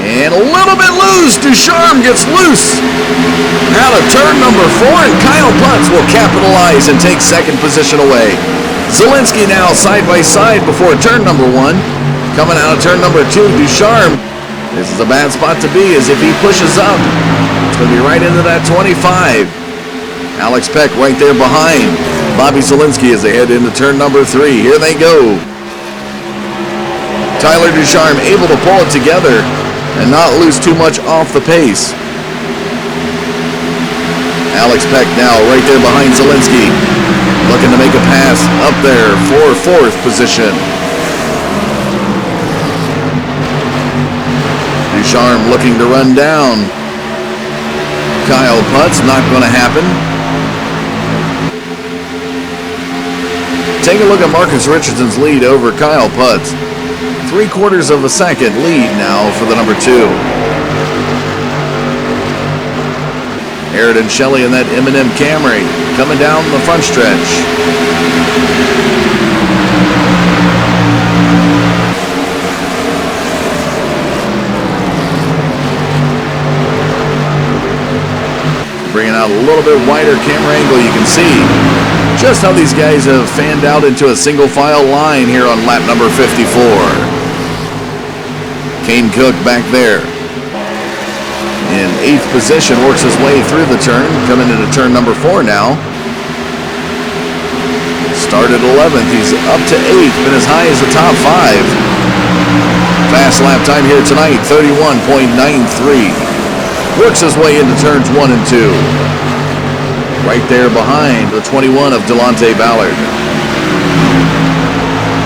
And a little bit loose. Ducharme gets loose. Out of turn number 4, and Kyle Putz will capitalize and take second position away. Zielinski now side by side before turn number 1. Coming out of turn number 2, Ducharme. This is a bad spot to be, as if he pushes up, it's going to be right into that 25. Alex Peck right there behind Bobby Zielinski as they head into turn number 3. Here they go. Tyler Ducharme able to pull it together and not lose too much off the pace. Alex Peck now right there behind Zielinski, looking to make a pass up there for 4th position. Ducharme looking to run down Kyle Putz, not going to happen. Take a look at Marcus Richardson's lead over Kyle Putz. 3/4 of a second lead now for the number 2. Aridin Shelley in that M&M Camry coming down the front stretch. Bringing out a little bit wider camera angle, you can see just how these guys have fanned out into a single file line here on lap number 54. Kane Cook back there in 8th position, works his way through the turn, coming into turn number 4 now. Started 11th, he's up to 8th, been as high as the top 5. Fast lap time here tonight, 31.93. Works his way into turns 1 and 2. Right there behind the 21 of Delonte Ballard.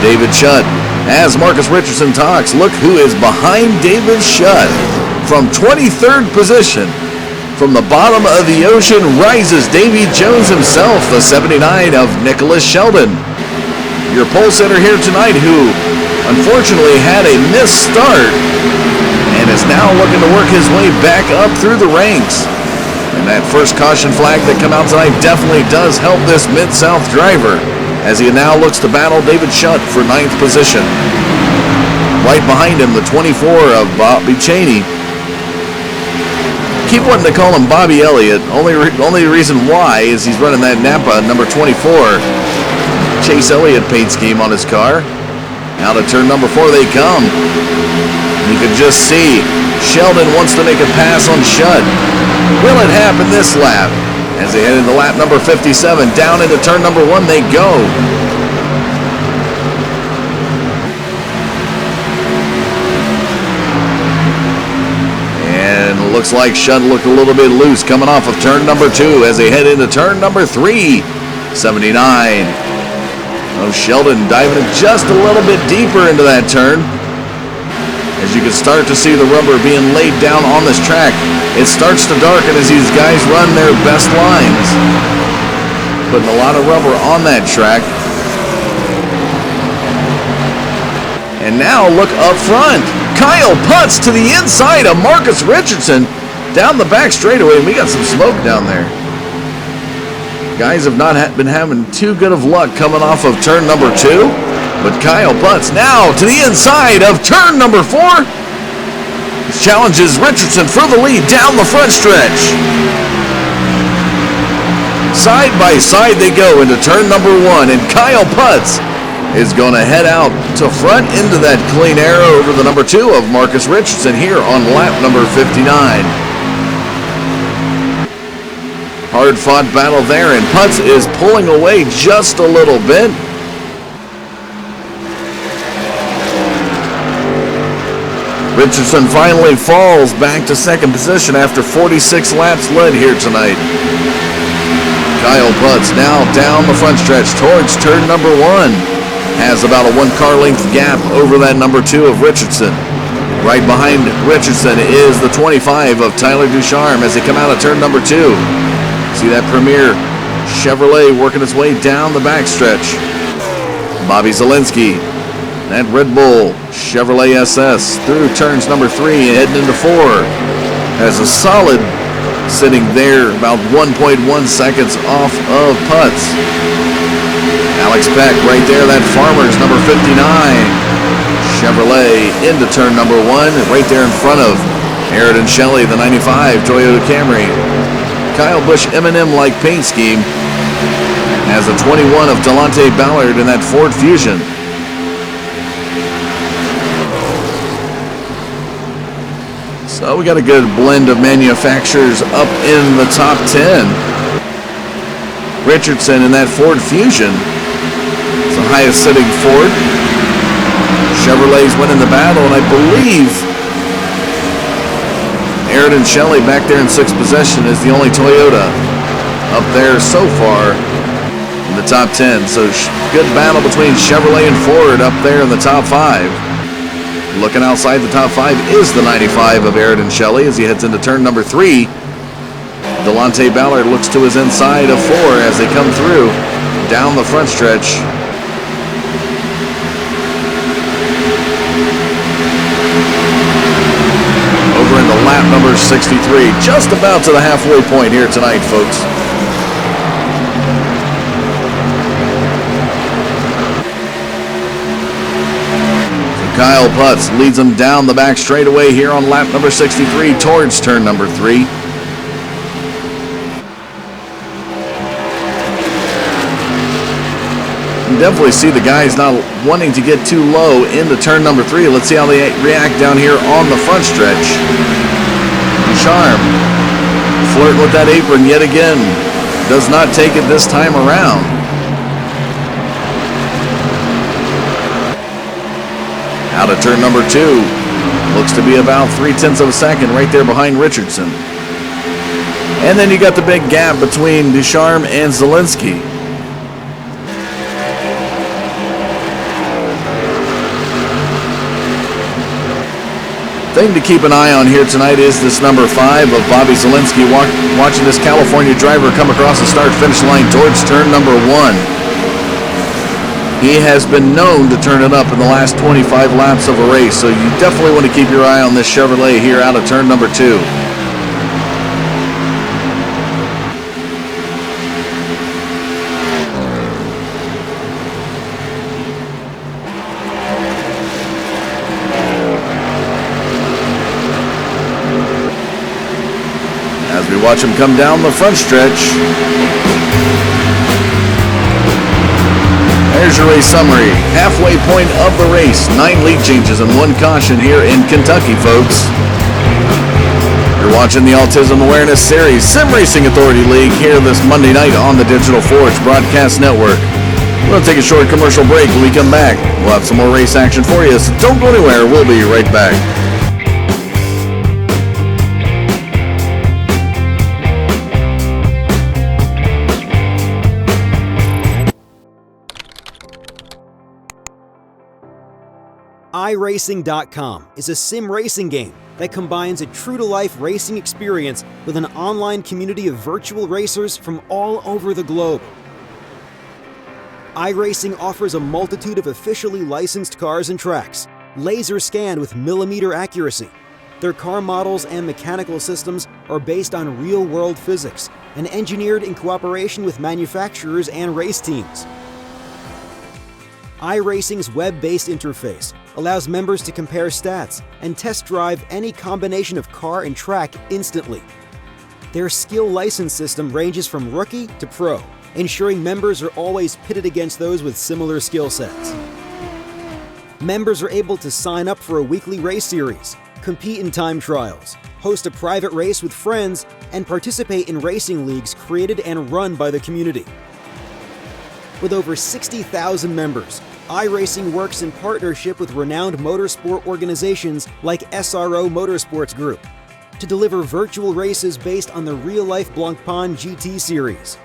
David Shutt. As Marcus Richardson talks, look who is behind David Shutt. From 23rd position, from the bottom of the ocean, rises Davy Jones himself, the 79 of Nicholas Sheldon. Your pole sitter here tonight, who unfortunately had a missed start and is now looking to work his way back up through the ranks. And that first caution flag that come out tonight definitely does help this Mid-South driver, as he now looks to battle David Shutt for 9th position. Right behind him, the 24 of Bobby Cheney. Keep wanting to call him Bobby Elliott. Only reason why is he's running that Napa number 24 Chase Elliott paint scheme on his car. Out of turn number 4 they come. You can just see Sheldon wants to make a pass on Shutt. Will it happen this lap? As they head into lap number 57, down into turn number 1 they go. And looks like Shutt looked a little bit loose coming off of turn number 2 as they head into turn number 3, 79. Oh, Sheldon diving just a little bit deeper into that turn. As you can start to see the rubber being laid down on this track, it starts to darken as these guys run their best lines. Putting a lot of rubber on that track. And now look up front. Kyle Putz to the inside of Marcus Richardson down the back straightaway. We got some smoke down there. Guys have not been having too good of luck coming off of turn number 2. But Kyle Putz now to the inside of turn number 4. This challenges Richardson for the lead down the front stretch. Side by side they go into turn number 1, and Kyle Putz is going to head out to front into that clean air over the number 2 of Marcus Richardson here on lap number 59. Hard fought battle there, and Putz is pulling away just a little bit. Richardson finally falls back to second position after 46 laps led here tonight. Kyle Putz now down the front stretch towards turn number 1. Has about a 1 car length gap over that number 2 of Richardson. Right behind Richardson is the 25 of Tyler Ducharme as they come out of turn number 2. See that Premier Chevrolet working its way down the backstretch. Bobby Zielinski, that Red Bull Chevrolet SS through turns number 3 and heading into 4. Has a solid sitting there about 1.1 seconds off of Putz. Alex Peck right there, that Farmers number 59 Chevrolet into turn number 1, right there in front of Aridon Shelley, the 95 Toyota Camry. Kyle Busch M&M-like paint scheme has a 21 of Delonte Ballard in that Ford Fusion. So we got a good blend of manufacturers up in the top 10. Richardson in that Ford Fusion. It's the highest sitting Ford. Chevrolet's winning the battle, and I believe Aridon Shelley back there in 6th position is the only Toyota up there so far in the top 10. So good battle between Chevrolet and Ford up there in the top 5. Looking outside the top 5 is the 95 of Aridon Shelley as he heads into turn number 3. Delonte Ballard looks to his inside of 4 as they come through down the front stretch. Over into lap number 63, just about to the halfway point here tonight, folks. Kyle Putz leads them down the back straightaway here on lap number 63 towards turn number 3. You definitely see the guys not wanting to get too low into turn number 3. Let's see how they react down here on the front stretch. Ducharme flirting with that apron yet again. Does not take it this time around. Out of turn number 2. Looks to be about 0.3 of a second right there behind Richardson. And then you got the big gap between Ducharme and Zielinski. Thing to keep an eye on here tonight is this number 5 of Bobby Zielinski watching this California driver come across the start-finish line towards turn number 1. He has been known to turn it up in the last 25 laps of a race, so you definitely want to keep your eye on this Chevrolet here out of turn number 2. As we watch him come down the front stretch. There's your race summary. Halfway point of the race. 9 lead changes and 1 caution here in Kentucky, folks. You're watching the Autism Awareness Series Sim Racing Authority League here this Monday night on the Digital Forge Broadcast Network. We're going to take a short commercial break. When we come back, we'll have some more race action for you, so don't go anywhere. We'll be right back. iRacing.com is a sim racing game that combines a true-to-life racing experience with an online community of virtual racers from all over the globe. iRacing offers a multitude of officially licensed cars and tracks, laser scanned with millimeter accuracy. Their car models and mechanical systems are based on real-world physics and engineered in cooperation with manufacturers and race teams. iRacing's web-based interface allows members to compare stats and test drive any combination of car and track instantly. Their skill license system ranges from rookie to pro, ensuring members are always pitted against those with similar skill sets. Members are able to sign up for a weekly race series, compete in time trials, host a private race with friends, and participate in racing leagues created and run by the community. With over 60,000 members, iRacing works in partnership with renowned motorsport organizations like SRA Motorsports Group to deliver virtual races based on the real-life Blancpain GT series.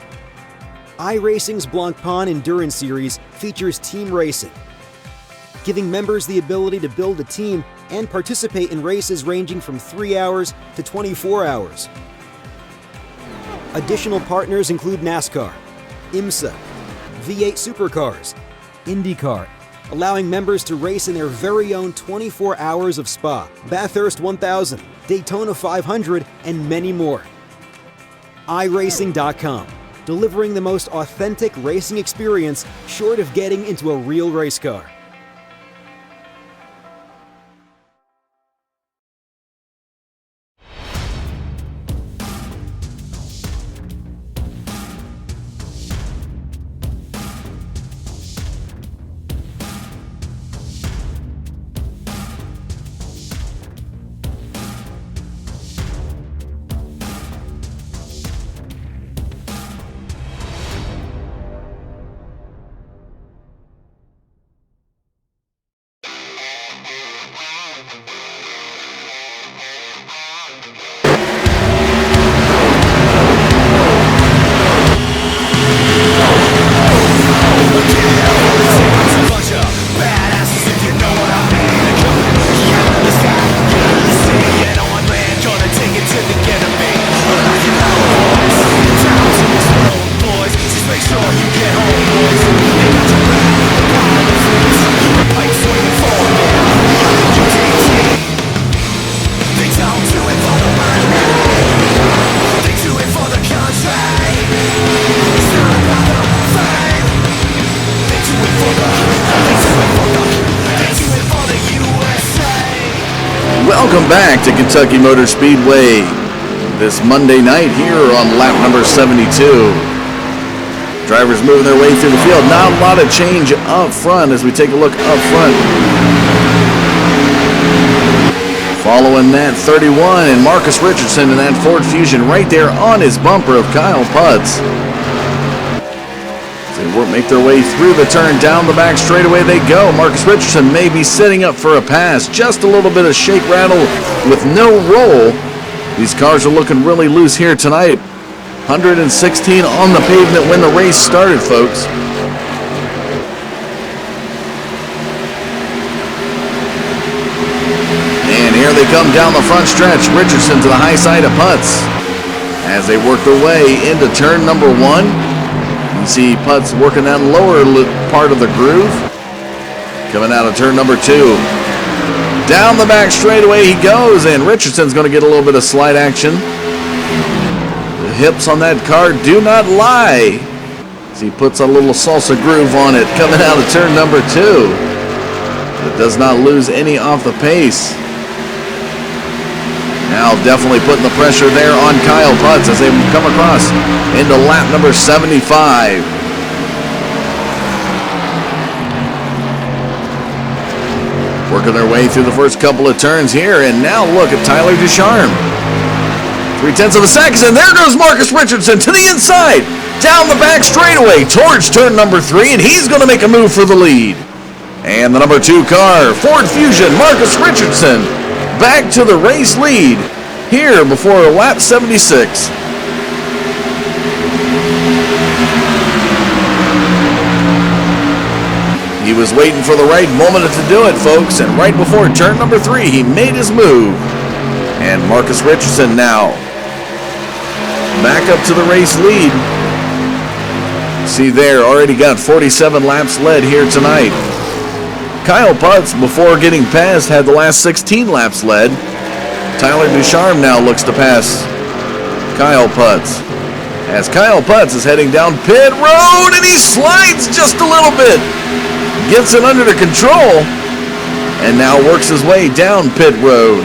iRacing's Blancpain Endurance Series features team racing, giving members the ability to build a team and participate in races ranging from 3 hours to 24 hours. Additional partners include NASCAR, IMSA, V8 Supercars, IndyCar, allowing members to race in their very own 24 hours of Spa, Bathurst 1000, Daytona 500, and many more. iRacing.com, delivering the most authentic racing experience short of getting into a real race car. Welcome back to Kentucky Motor Speedway this Monday night here on lap number 72. Drivers moving their way through the field. Not a lot of change up front as we take a look up front. Following that 31 and Marcus Richardson in that Ford Fusion right there on his bumper of Kyle Putz. They make their way through the turn, down the back straightaway they go. Marcus Richardson may be setting up for a pass. Just a little bit of shake rattle with no roll. These cars are looking really loose here tonight. 116 on the pavement when the race started, folks. And here they come down the front stretch. Richardson to the high side of Putz as they work their way into turn number 1. You see Putz working that lower part of the groove. Coming out of turn number 2. Down the back straightaway he goes, and Richardson's going to get a little bit of slide action. The hips on that car do not lie. As he puts a little salsa groove on it coming out of turn number 2. It does not lose any off the pace. Now definitely putting the pressure there on Kyle Putz as they come across into lap number 75. Working their way through the first couple of turns here, and now look at Tyler Ducharme. 0.3 seconds, and there goes Marcus Richardson to the inside, down the back straightaway towards turn number 3, and he's going to make a move for the lead. And the number 2 car, Ford Fusion, Marcus Richardson, back to the race lead here before lap 76. He was waiting for the right moment to do it, folks, and right before turn number 3, he made his move. And Marcus Richardson now back up to the race lead. See there, already got 47 laps led here tonight. Kyle Putz, before getting past, had the last 16 laps led. Tyler Ducharme now looks to pass Kyle Putz. As Kyle Putz is heading down pit road, and he slides just a little bit. Gets it under control, and now works his way down pit road.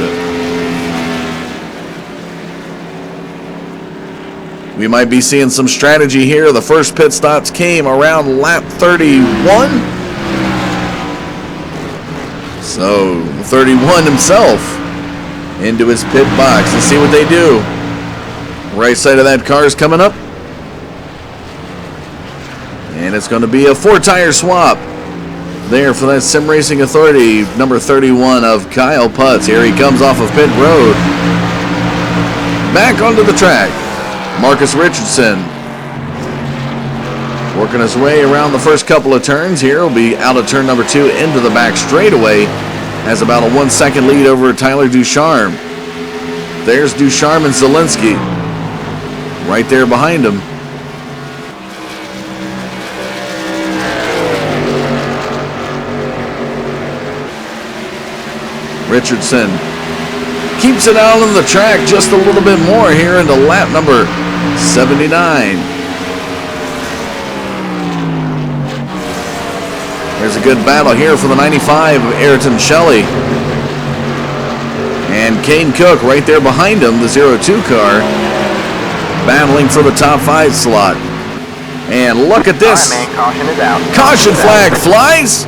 We might be seeing some strategy here. The first pit stops came around lap 31. So 31 himself into his pit box. Let's see what they do. Right side of that car is coming up. And it's going to be a 4-tire swap there for that Sim Racing Authority, number 31 of Kyle Putz. Here he comes off of pit road. Back onto the track. Marcus Richardson working his way around the first couple of turns here. He'll be out of turn number 2 into the back straightaway. Has about a 1-second lead over Tyler Ducharme. There's Ducharme and Zielinski. right there behind him. Richardson keeps it out on the track just a little bit more here into lap number 79. There's a good battle here for the 95 of Ayrton Shelley. And Kane Cook right there behind him, the 02 car, battling for the top 5 slot. And look at this. All right, man, caution is out. Caution flag flies.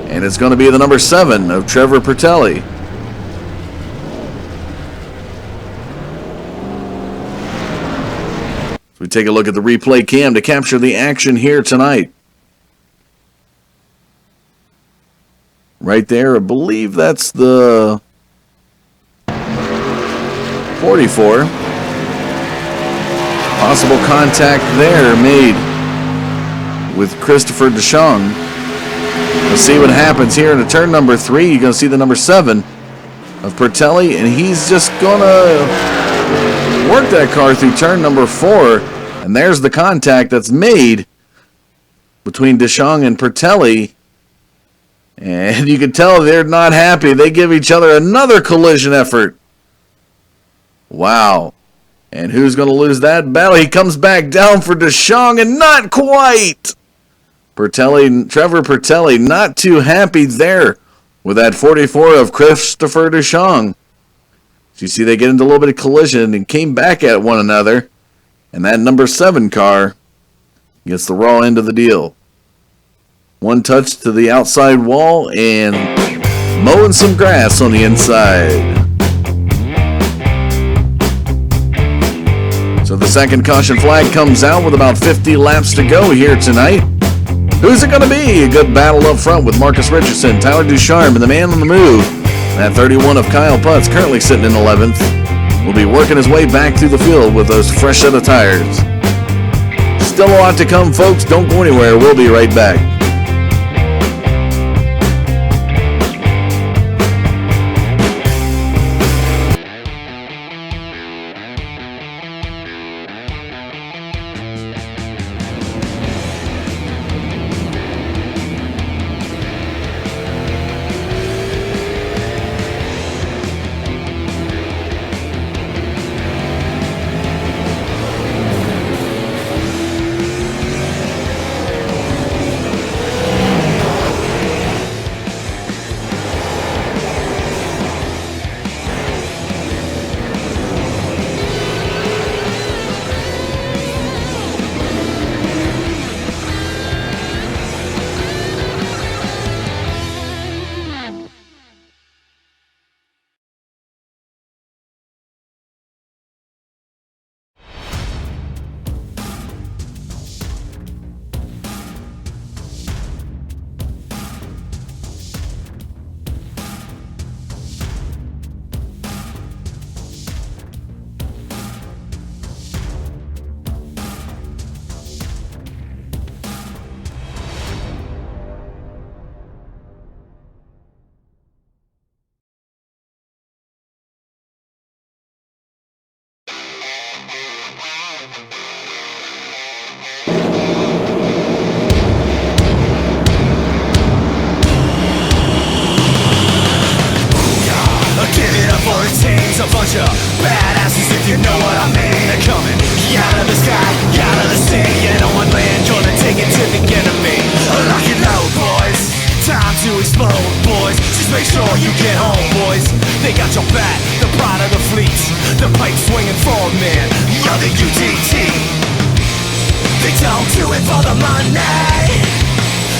And it's going to be the number 7 of Trevor Pertelli. So we take a look at the replay cam to capture the action here tonight. Right there, I believe that's the 44. Possible contact there made with Christopher DeShong. We'll see what happens here in turn number 3. You're going to see the number 7 of Pertelli, and he's just going to work that car through turn number 4. And there's the contact that's made between DeShong and Pertelli. And you can tell they're not happy. They give each other another collision effort. Wow. And who's going to lose that battle? He comes back down for DeShong, and not quite. Trevor Pertelli not too happy there with that 44 of Christopher DeShong. So you see they get into a little bit of collision and came back at one another. And that number 7 car gets the raw end of the deal. One touch to the outside wall and mowing some grass on the inside. So the second caution flag comes out with about 50 laps to go here tonight. Who's it going to be? A good battle up front with Marcus Richardson, Tyler Ducharme, and the man on the move. That 31 of Kyle Putz, currently sitting in 11th, will be working his way back through the field with those fresh set of tires. Still a lot to come, folks. Don't go anywhere. We'll be right back. A bunch of badasses, if you know what I mean. They're coming out of the sky, out of the sea, and on land, gonna take it to the enemy. Lock it low, boys. Time to explode, boys. Just make sure you get home, boys. They got your back, the pride of the fleet, the pipe swinging forward, man. You're the UTT. They don't do it for the money,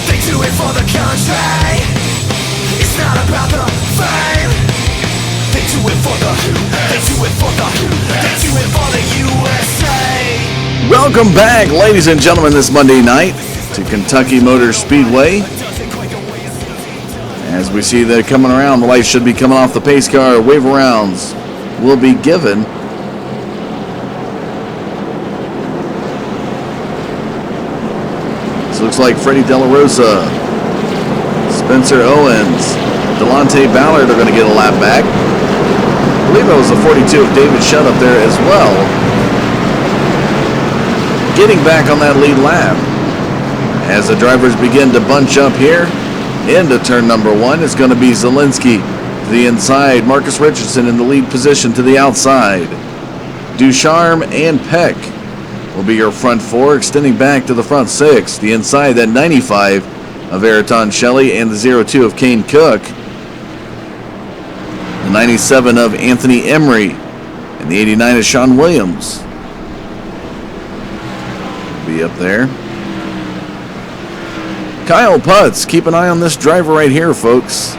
they do it for the country. It's not about the fame. They do it for the USA. Welcome back, ladies and gentlemen, this Monday night to Kentucky Motor Speedway. As we see they're coming around, the lights should be coming off the pace car. Wave arounds will be given. This looks like Freddie De La Rosa, Spencer Owens, Delonte Ballard are going to get a lap back. I believe that was the 42 of David Shutt up there as well. Getting back on that lead lap. As the drivers begin to bunch up here into turn number 1, it's going to be Zielinski to the inside. Marcus Richardson in the lead position to the outside. Ducharme and Peck will be your front 4, extending back to the front 6. The inside, that 95 of Ayrton Shelley and the 02 of Kane Cook. The 97 of Anthony Emery and the 89 of Sean Williams. Be up there. Kyle Putz, keep an eye on this driver right here, folks.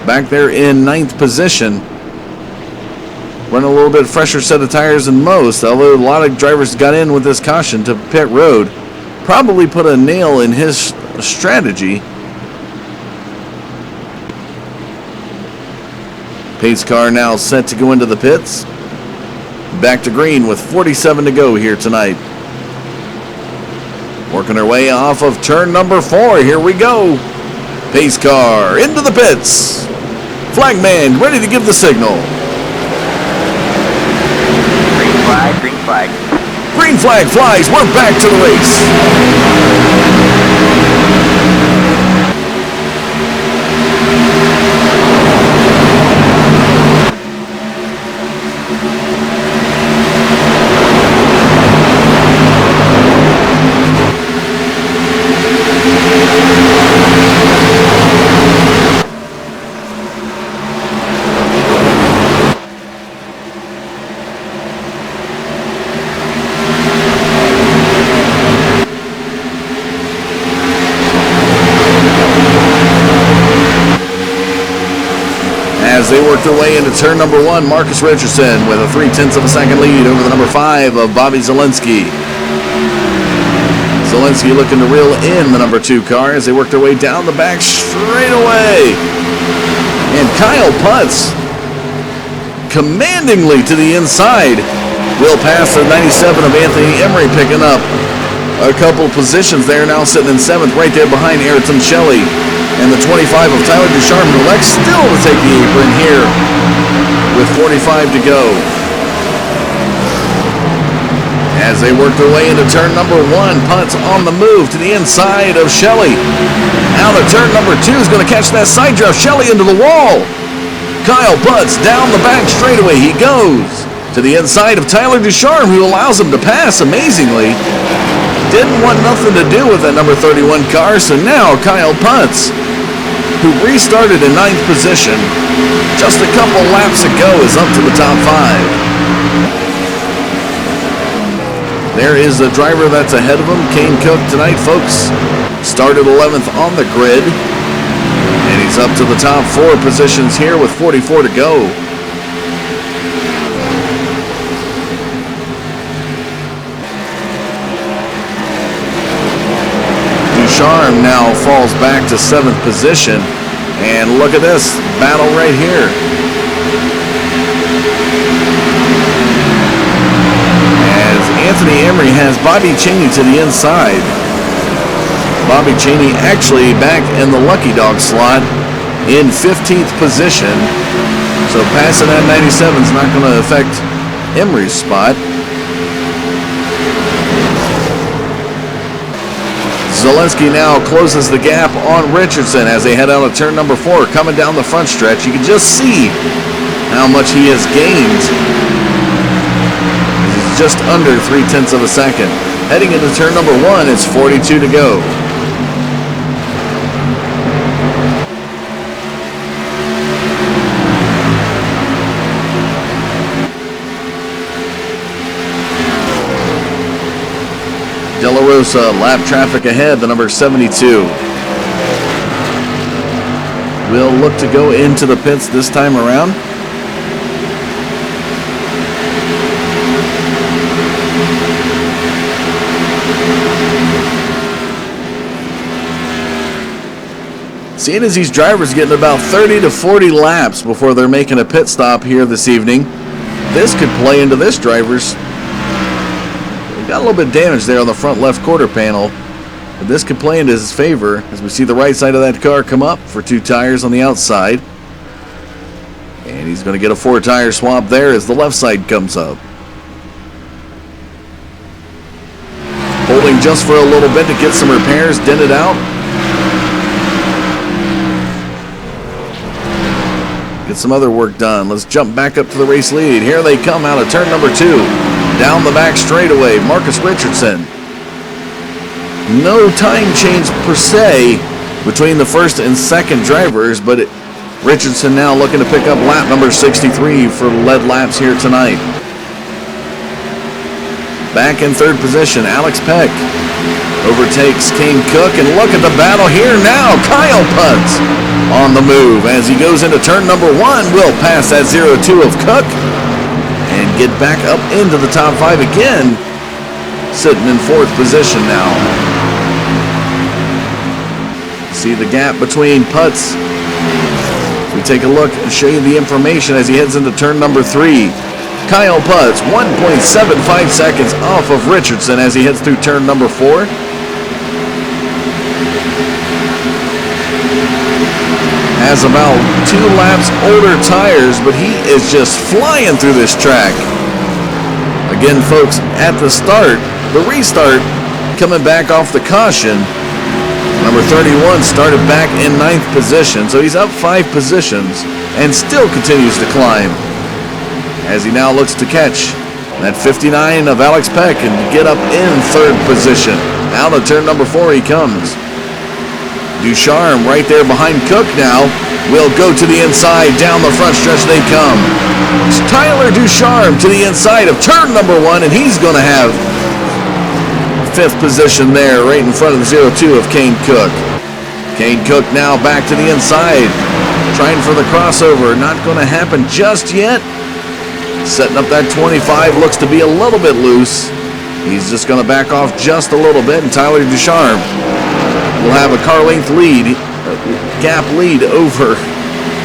Back there in 9th position. Running a little bit fresher set of tires than most, although a lot of drivers got in with this caution to pit road. Probably put a nail in his strategy. Pace car now set to go into the pits. Back to green with 47 to go here tonight. Working our way off of turn number 4. Here we go. Pace car into the pits. Flagman ready to give the signal. Green flag, green flag. Green flag flies. We're back to the race. As they work their way into turn number 1, Marcus Richardson with a 0.3 second lead over the number 5 of Bobby Zielinski. Zielinski looking to reel in the number 2 car as they work their way down the back straightaway. And Kyle Putz commandingly to the inside will pass the 97 of Anthony Emery, picking up a couple positions there, now sitting in 7th right there behind Ayrton Shelley. And the 25 of Tyler Ducharme, who elects still to take the apron here with 45 to go. As they work their way into turn number 1, Putz on the move to the inside of Shelley. Now the turn number 2 is going to catch that side draft. Shelley into the wall. Kyle Putz down the back straightaway. He goes to the inside of Tyler Ducharme, who allows him to pass amazingly. Didn't want nothing to do with that number 31 car, so now Kyle Putz, who restarted in 9th position just a couple laps ago, is up to the top 5. There is the driver that's ahead of him, Kane Cook, tonight, folks. Started 11th on the grid, and he's up to the top 4 positions here with 44 to go. Ducharme now falls back to 7th position, and look at this battle right here. As Anthony Emery has Bobby Cheney to the inside. Bobby Cheney actually back in the lucky dog slot in 15th position, so passing that 97 is not going to affect Emery's spot. Zielinski now closes the gap on Richardson as they head out of turn number 4. Coming down the front stretch, you can just see how much he has gained. He's just under 0.3 seconds. Heading into turn number 1, it's 42 to go. De La Rosa, lap traffic ahead, the number 72. Will look to go into the pits this time around. Seeing as these drivers getting about 30 to 40 laps before they're making a pit stop here this evening, this could play into this driver's. Got a little bit of damage there on the front left quarter panel, but this could play into his favor as we see the right side of that car come up for 2 tires on the outside. And he's going to get a 4-tire swap there as the left side comes up. Holding just for a little bit to get some repairs dented out. Get some other work done. Let's jump back up to the race lead. Here they come out of turn number 2. Down the back straightaway, Marcus Richardson. No time change per se between the first and second drivers, but Richardson now looking to pick up lap number 63 for lead laps here tonight. Back in third position, Alex Peck overtakes Kane Cook, and look at the battle here now. Kyle Putz on the move as he goes into turn number 1. Will pass that 0-2 of Cook and get back up into the top 5 again, sitting in fourth position now. See the gap between Putz. We take a look and show you the information as he heads into turn number 3. Kyle Putz, 1.75 seconds off of Richardson as he heads through turn number 4. Has about 2 laps older tires, but he is just flying through this track. Again, folks, at the start, the restart, coming back off the caution, number 31 started back in 9th position, so he's up 5 positions and still continues to climb as he now looks to catch that 59 of Alex Peck and get up in 3rd position. Now to turn number 4 he comes. Ducharme right there behind Cook now will go to the inside. Down the front stretch they come. It's Tyler Ducharme to the inside of turn number 1, and he's going to have 5th position there right in front of the 0-2 of Kane Cook. Kane Cook now back to the inside, trying for the crossover. Not going to happen just yet. Setting up that 25, looks to be a little bit loose. He's just going to back off just a little bit, and Tyler Ducharme will have a car length lead, gap lead over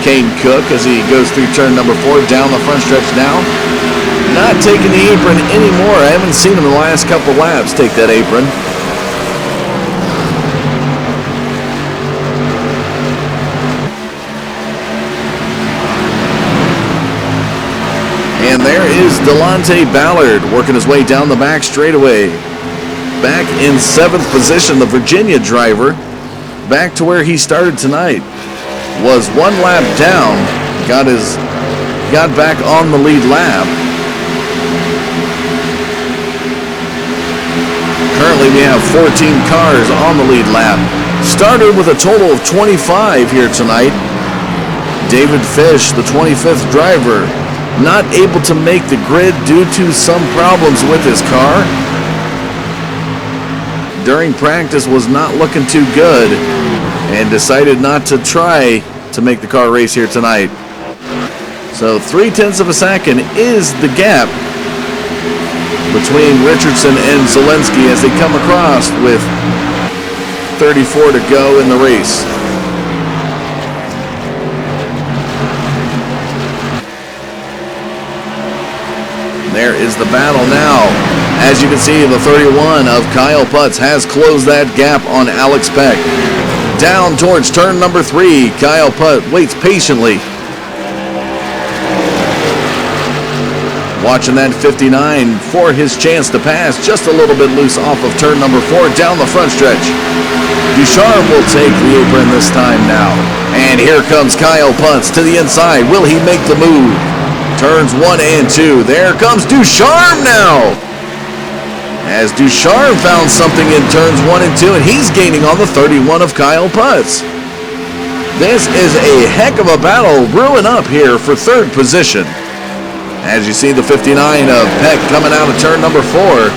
Kane Cook as he goes through turn number 4 down the front stretch now. Not taking the apron anymore. I haven't seen him in the last couple laps take that apron. And there is Delonte Ballard working his way down the back straightaway. Back in 7th position, the Virginia driver, back to where he started tonight. Was 1 lap down, got back on the lead lap. Currently we have 14 cars on the lead lap. Started with a total of 25 here tonight. David Fish, the 25th driver, not able to make the grid due to some problems with his car. During practice was not looking too good and decided not to try to make the car race here tonight. So 0.3 of a second is the gap between Richardson and Zelensky as they come across with 34 to go in the race. There is the battle now. As you can see, the 31 of Kyle Putz has closed that gap on Alex Peck. Down towards turn number 3, Kyle Putz waits patiently. Watching that 59 for his chance to pass, just a little bit loose off of turn number 4 down the front stretch. Ducharme will take the apron this time now. And here comes Kyle Putz to the inside. Will he make the move? Turns 1 and 2. There comes Ducharme now. As Ducharme found something in turns 1 and 2, and he's gaining on the 31 of Kyle Putz. This is a heck of a battle brewing up here for 3rd position. As you see the 59 of Peck coming out of turn number 4.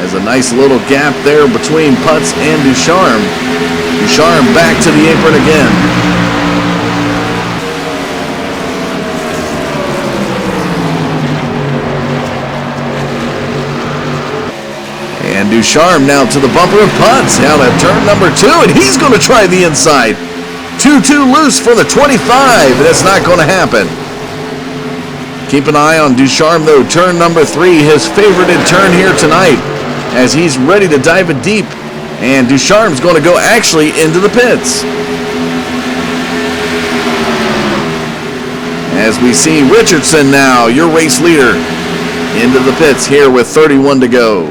There's a nice little gap there between Putz and Ducharme. Ducharme back to the apron again. And Ducharme now to the bumper of Putz out at turn number 2, and he's going to try the inside. 2-2 loose for the 25, and it's not going to happen. Keep an eye on Ducharme though. Turn number 3, his favorited turn here tonight, as he's ready to dive it deep. And Ducharme's going to go actually into the pits. As we see Richardson now, your race leader, into the pits here with 31 to go.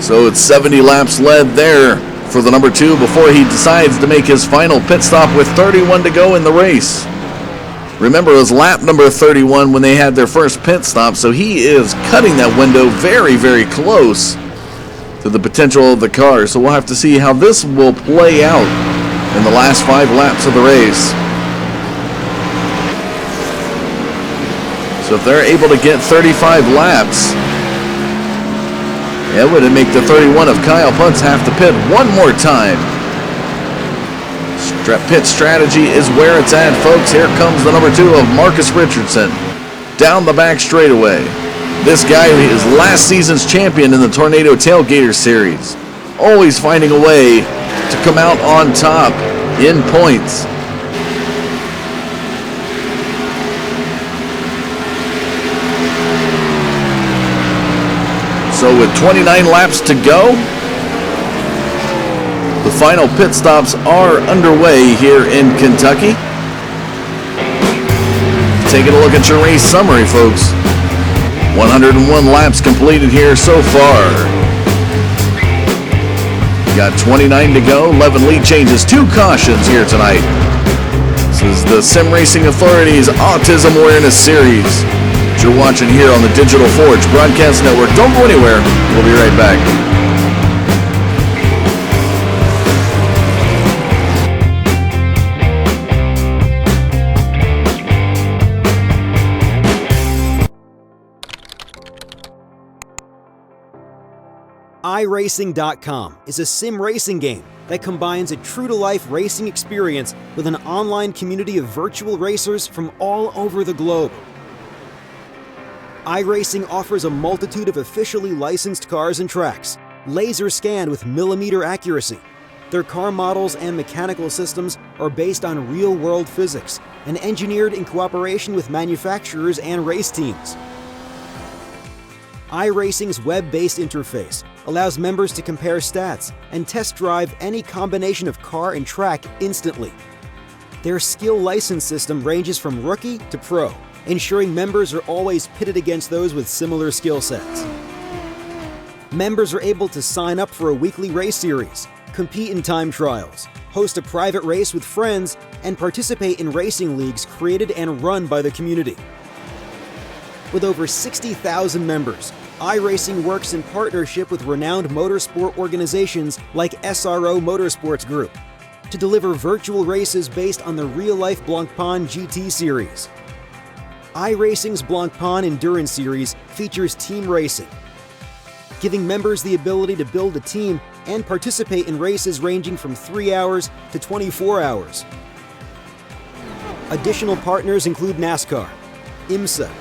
So it's 70 laps led there for the number 2 before he decides to make his final pit stop with 31 to go in the race. Remember, it was lap number 31 when they had their first pit stop, so he is cutting that window very, very close to the potential of the car. So we'll have to see how this will play out in the last 5 laps of the race. So if they're able to get 35 laps, it would make the 31 of Kyle Putz have to pit one more time. Pit strategy is where it's at, folks. Here comes the number 2 of Marcus Richardson down the back straightaway. This guy is last season's champion in the Tornado Tailgater Series, always finding a way to come out on top in points. So with 29 laps to go, the final pit stops are underway here in Kentucky. Taking a look at your race summary, folks. 101 laps completed here so far. Got 29 to go, 11 lead changes, 2 cautions here tonight. This is the Sim Racing Authority's Autism Awareness Series. You're watching here on the Digital Forge Broadcast Network. Don't go anywhere. We'll be right back. iRacing.com is a sim racing game that combines a true-to-life racing experience with an online community of virtual racers from all over the globe. iRacing offers a multitude of officially licensed cars and tracks, laser scanned with millimeter accuracy. Their car models and mechanical systems are based on real-world physics and engineered in cooperation with manufacturers and race teams. iRacing's web-based interface allows members to compare stats and test drive any combination of car and track instantly. Their skill license system ranges from rookie to pro, ensuring members are always pitted against those with similar skill sets. Members are able to sign up for a weekly race series, compete in time trials, host a private race with friends, and participate in racing leagues created and run by the community. With over 60,000 members, iRacing works in partnership with renowned motorsport organizations like SRA Motorsports Group to deliver virtual races based on the real-life Blancpain GT series. iRacing's Blancpain Endurance Series features team racing, giving members the ability to build a team and participate in races ranging from 3 hours to 24 hours. Additional partners include NASCAR, IMSA,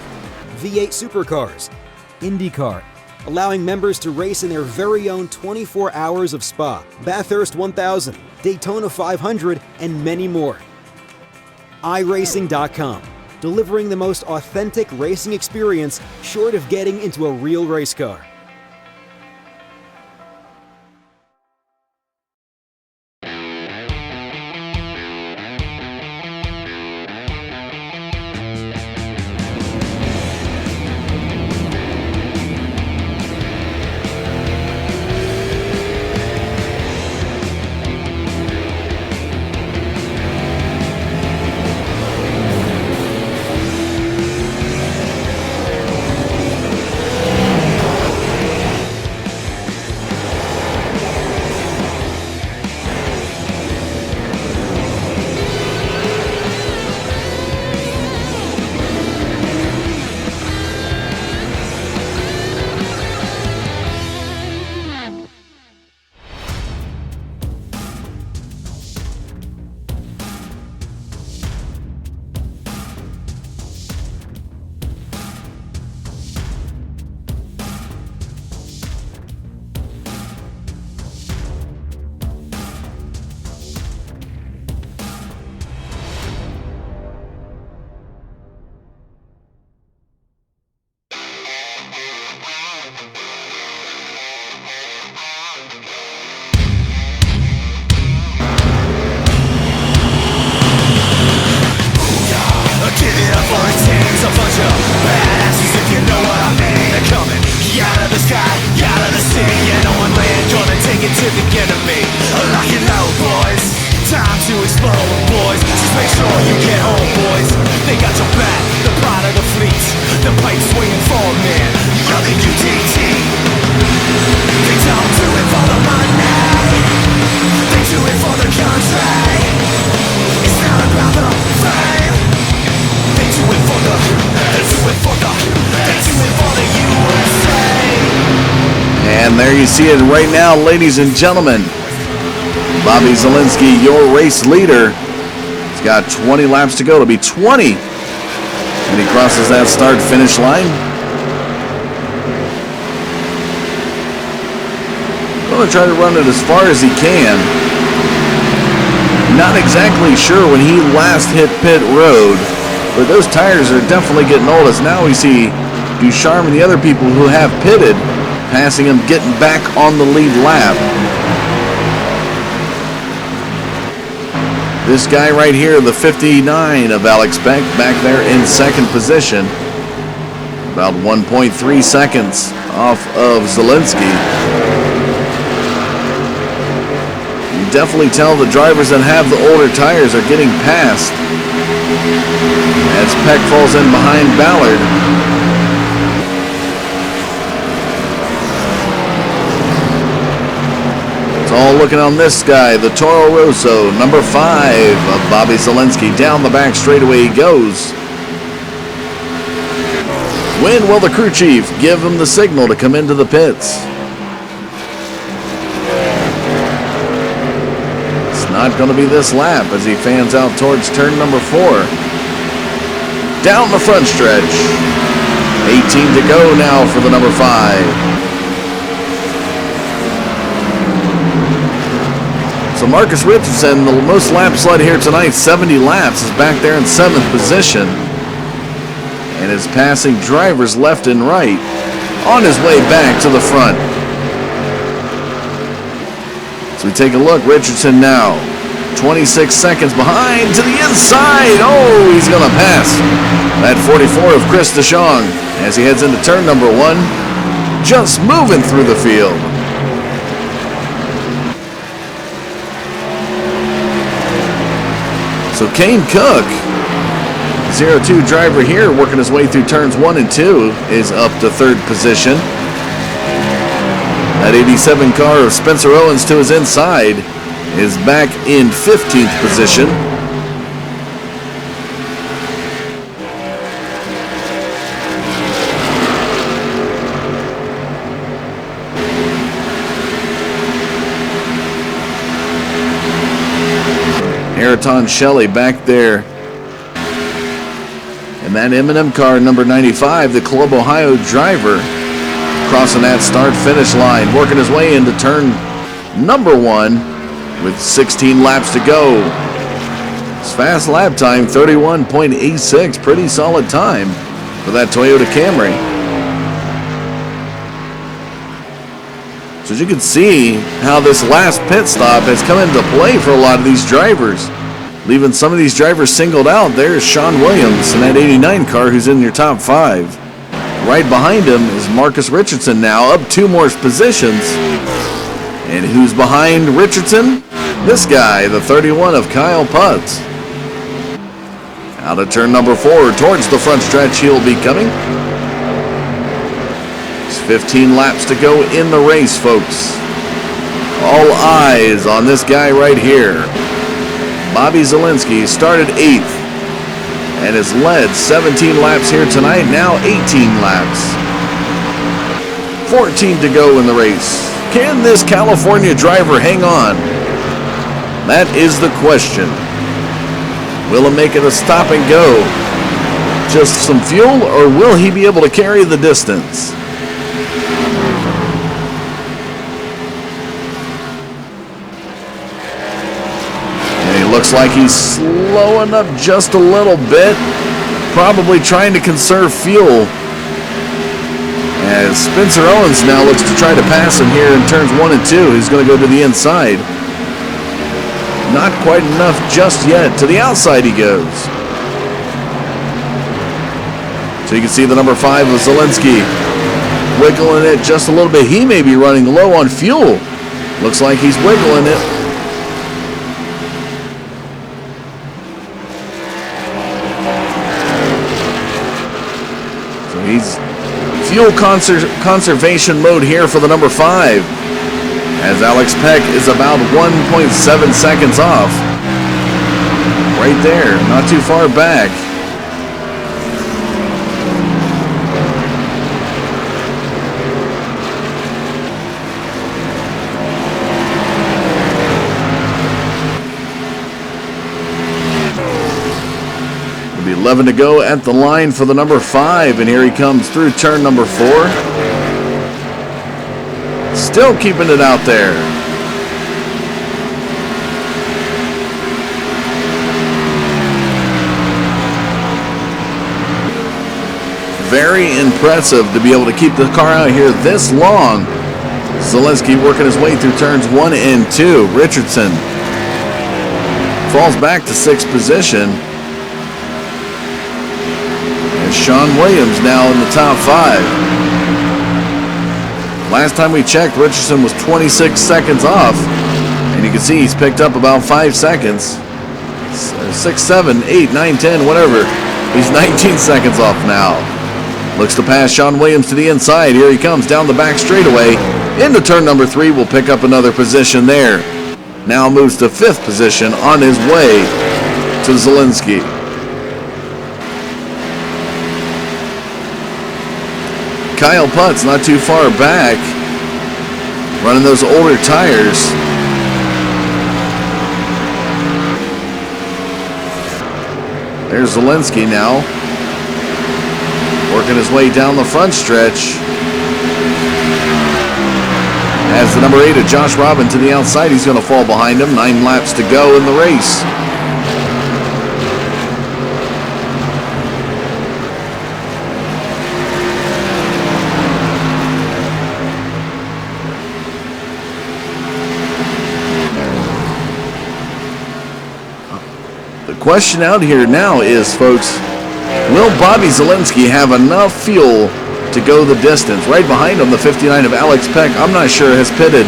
V8 Supercars, IndyCar, allowing members to race in their very own 24 hours of Spa, Bathurst 1000, Daytona 500, and many more. iRacing.com, delivering the most authentic racing experience short of getting into a real race car. And there you see it right now, ladies and gentlemen. Bobby Zielinski, your race leader. He's got 20 laps to go. It'll be 20 when he crosses that start-finish line. Going to try to run it as far as he can. Not exactly sure when he last hit pit road, but those tires are definitely getting old, as now we see Ducharme and the other people who have pitted passing him, getting back on the lead lap. This guy right here, the 59 of Alex Peck, back there in second position. About 1.3 seconds off of Zielinski. You definitely tell the drivers that have the older tires are getting passed as Peck falls in behind Ballard. All looking on this guy, the Toro Rosso, number 5 of Bobby Zielinski. Down the back straightaway he goes. When will the crew chief give him the signal to come into the pits? It's not going to be this lap as he fans out towards turn number 4. Down the front stretch. 18 to go now for the number 5. So Marcus Richardson, the most laps led here tonight, 70 laps, is back there in 7th position and is passing drivers left and right on his way back to the front. So we take a look, Richardson now 26 seconds behind to the inside. Oh, he's going to pass that 44 of Chris DeShong as he heads into turn number 1, just moving through the field. So Kane Cook, 02 driver here, working his way through turns 1 and 2, is up to 3rd position. That 87 car of Spencer Owens to his inside is back in 15th position. Ayrton Shelley back there. And that M&M car, number 95, the Club Ohio driver, crossing that start-finish line, working his way into turn number 1 with 16 laps to go. His fast lap time, 31.86, pretty solid time for that Toyota Camry. So as you can see how this last pit stop has come into play for a lot of these drivers, leaving some of these drivers singled out. There's Sean Williams in that 89 car who's in your top 5. Right behind him is Marcus Richardson now, up 2 more positions. And who's behind Richardson? This guy, the 31 of Kyle Putz. Out of turn number 4 towards the front stretch he'll be coming. 15 laps to go in the race, folks. All eyes on this guy right here. Bobby Zielinski started 8th and has led 17 laps here tonight, now 18 laps. 14 to go in the race. Can this California driver hang on? That is the question. Will it make it a stop and go? Just some fuel, or will he be able to carry the distance? Looks like he's slowing up just a little bit, probably trying to conserve fuel. As Spencer Owens now looks to try to pass him here in turns 1 and 2. He's going to go to the inside. Not quite enough just yet. To the outside he goes. So you can see the number 5 of Zielinski wiggling it just a little bit. He may be running low on fuel. Looks like he's wiggling it. He's fuel conservation mode here for the number 5, as Alex Peck is about 1.7 seconds off. Right there, not too far back. 11 to go at the line for the number 5, and here he comes through turn number 4. Still keeping it out there. Very impressive to be able to keep the car out here this long. Zielinski working his way through turns 1 and 2. Richardson falls back to 6th position. And Sean Williams now in the top 5. Last time we checked, Richardson was 26 seconds off. And you can see he's picked up about 5 seconds. 6, 7, 8, 9, 10, whatever. He's 19 seconds off now. Looks to pass Sean Williams to the inside. Here he comes down the back straightaway. Into turn number 3, will pick up another position there. Now moves to 5th position on his way to Zielinski. Kyle Putz not too far back, running those older tires. There's Zielinski now, working his way down the front stretch. As the number 8 of Josh Robin to the outside, he's going to fall behind him. 9 laps to go in the race. The question out here now is, folks, will Bobby Zielinski have enough fuel to go the distance? Right behind him, the 59 of Alex Peck, I'm not sure, has pitted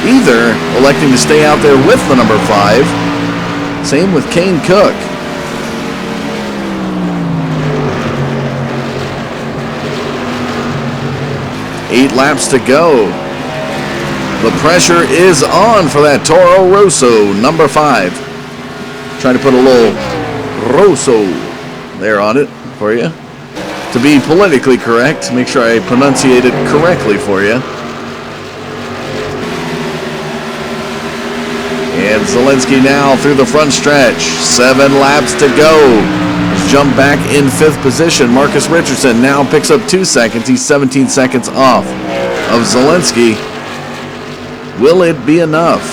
either, electing to stay out there with the number 5. Same with Kane Cook. Eight laps to go. The pressure is on for that Toro Rosso, number 5. Trying to put a little Rosso there on it for you. To be politically correct, make sure I pronunciate it correctly for you. And Zielinski now through the front stretch. 7 laps to go. He's jumped back in 5th position. Marcus Richardson now picks up 2 seconds. He's 17 seconds off of Zielinski. Will it be enough?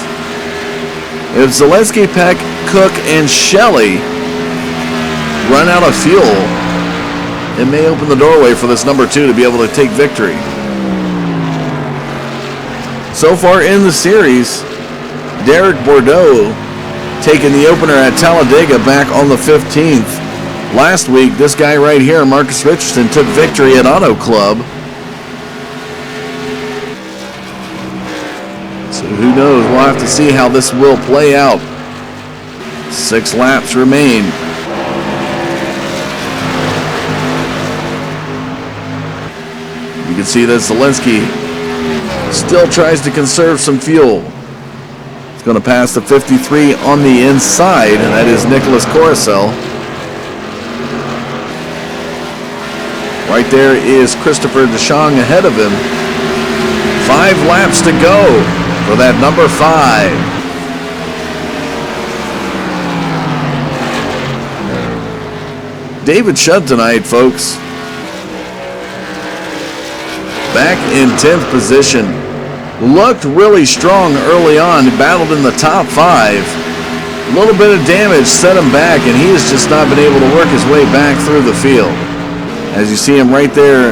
If Zielinski, Peck, Cook, and Shelley run out of fuel, it may open the doorway for this number 2 to be able to take victory. So far in the series, Derek Bordeaux taking the opener at Talladega back on the 15th. Last week, this guy right here, Marcus Richardson, took victory at Auto Club. So who knows? We'll have to see how this will play out. 6 laps remain. You can see that Zielinski still tries to conserve some fuel. He's going to pass the 53 on the inside, and that is Nicholas Coruscant. Right there is Christopher DeShong ahead of him. 5 laps to go for that number 5. David Shutt tonight, folks. Back in 10th position. Looked really strong early on. Battled in the top 5. A little bit of damage set him back, and he has just not been able to work his way back through the field. As you see him right there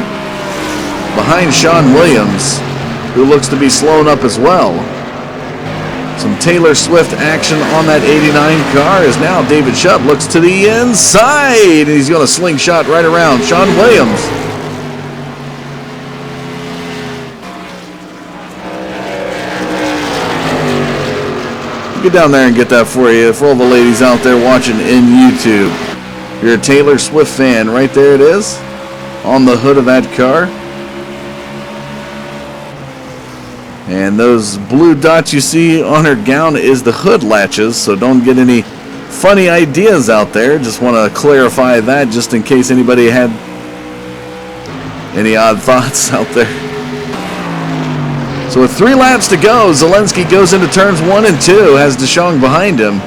behind Sean Williams, who looks to be slowing up as well. Some Taylor Swift action on that 89 car as now David Shutt looks to the inside, and he's going to slingshot right around Sean Williams. Get down there and get that for you, for all the ladies out there watching in YouTube. If you're a Taylor Swift fan, right there it is, on the hood of that car. And those blue dots you see on her gown is the hood latches, so don't get any funny ideas out there. Just want to clarify that just in case anybody had any odd thoughts out there. So with 3 laps to go, Zielinski goes into turns 1 and 2, has DeShong behind him.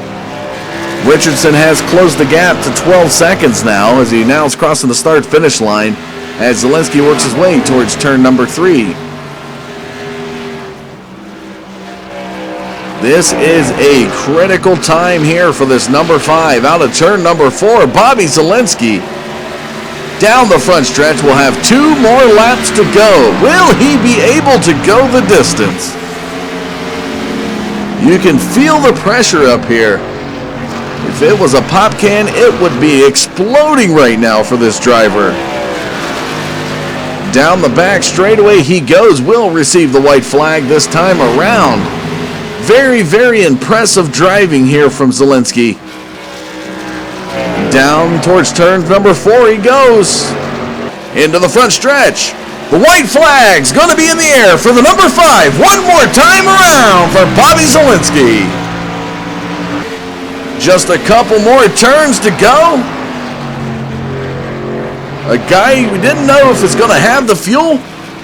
Richardson has closed the gap to 12 seconds now as he now is crossing the start-finish line as Zelensky works his way towards turn number 3. This is a critical time here for this number 5. Out of turn number 4, Bobby Zelensky. Down the front stretch, we'll have 2 more laps to go. Will he be able to go the distance? You can feel the pressure up here. If it was a pop can, it would be exploding right now for this driver. Down the back straightaway he goes. Will receive the white flag this time around. Very, very impressive driving here from Zelensky. Down towards turn number 4 he goes. Into the front stretch. The white flag's going to be in the air for the number 5. One more time around for Bobby Zelensky. Just a couple more turns to go. A guy we didn't know if it's going to have the fuel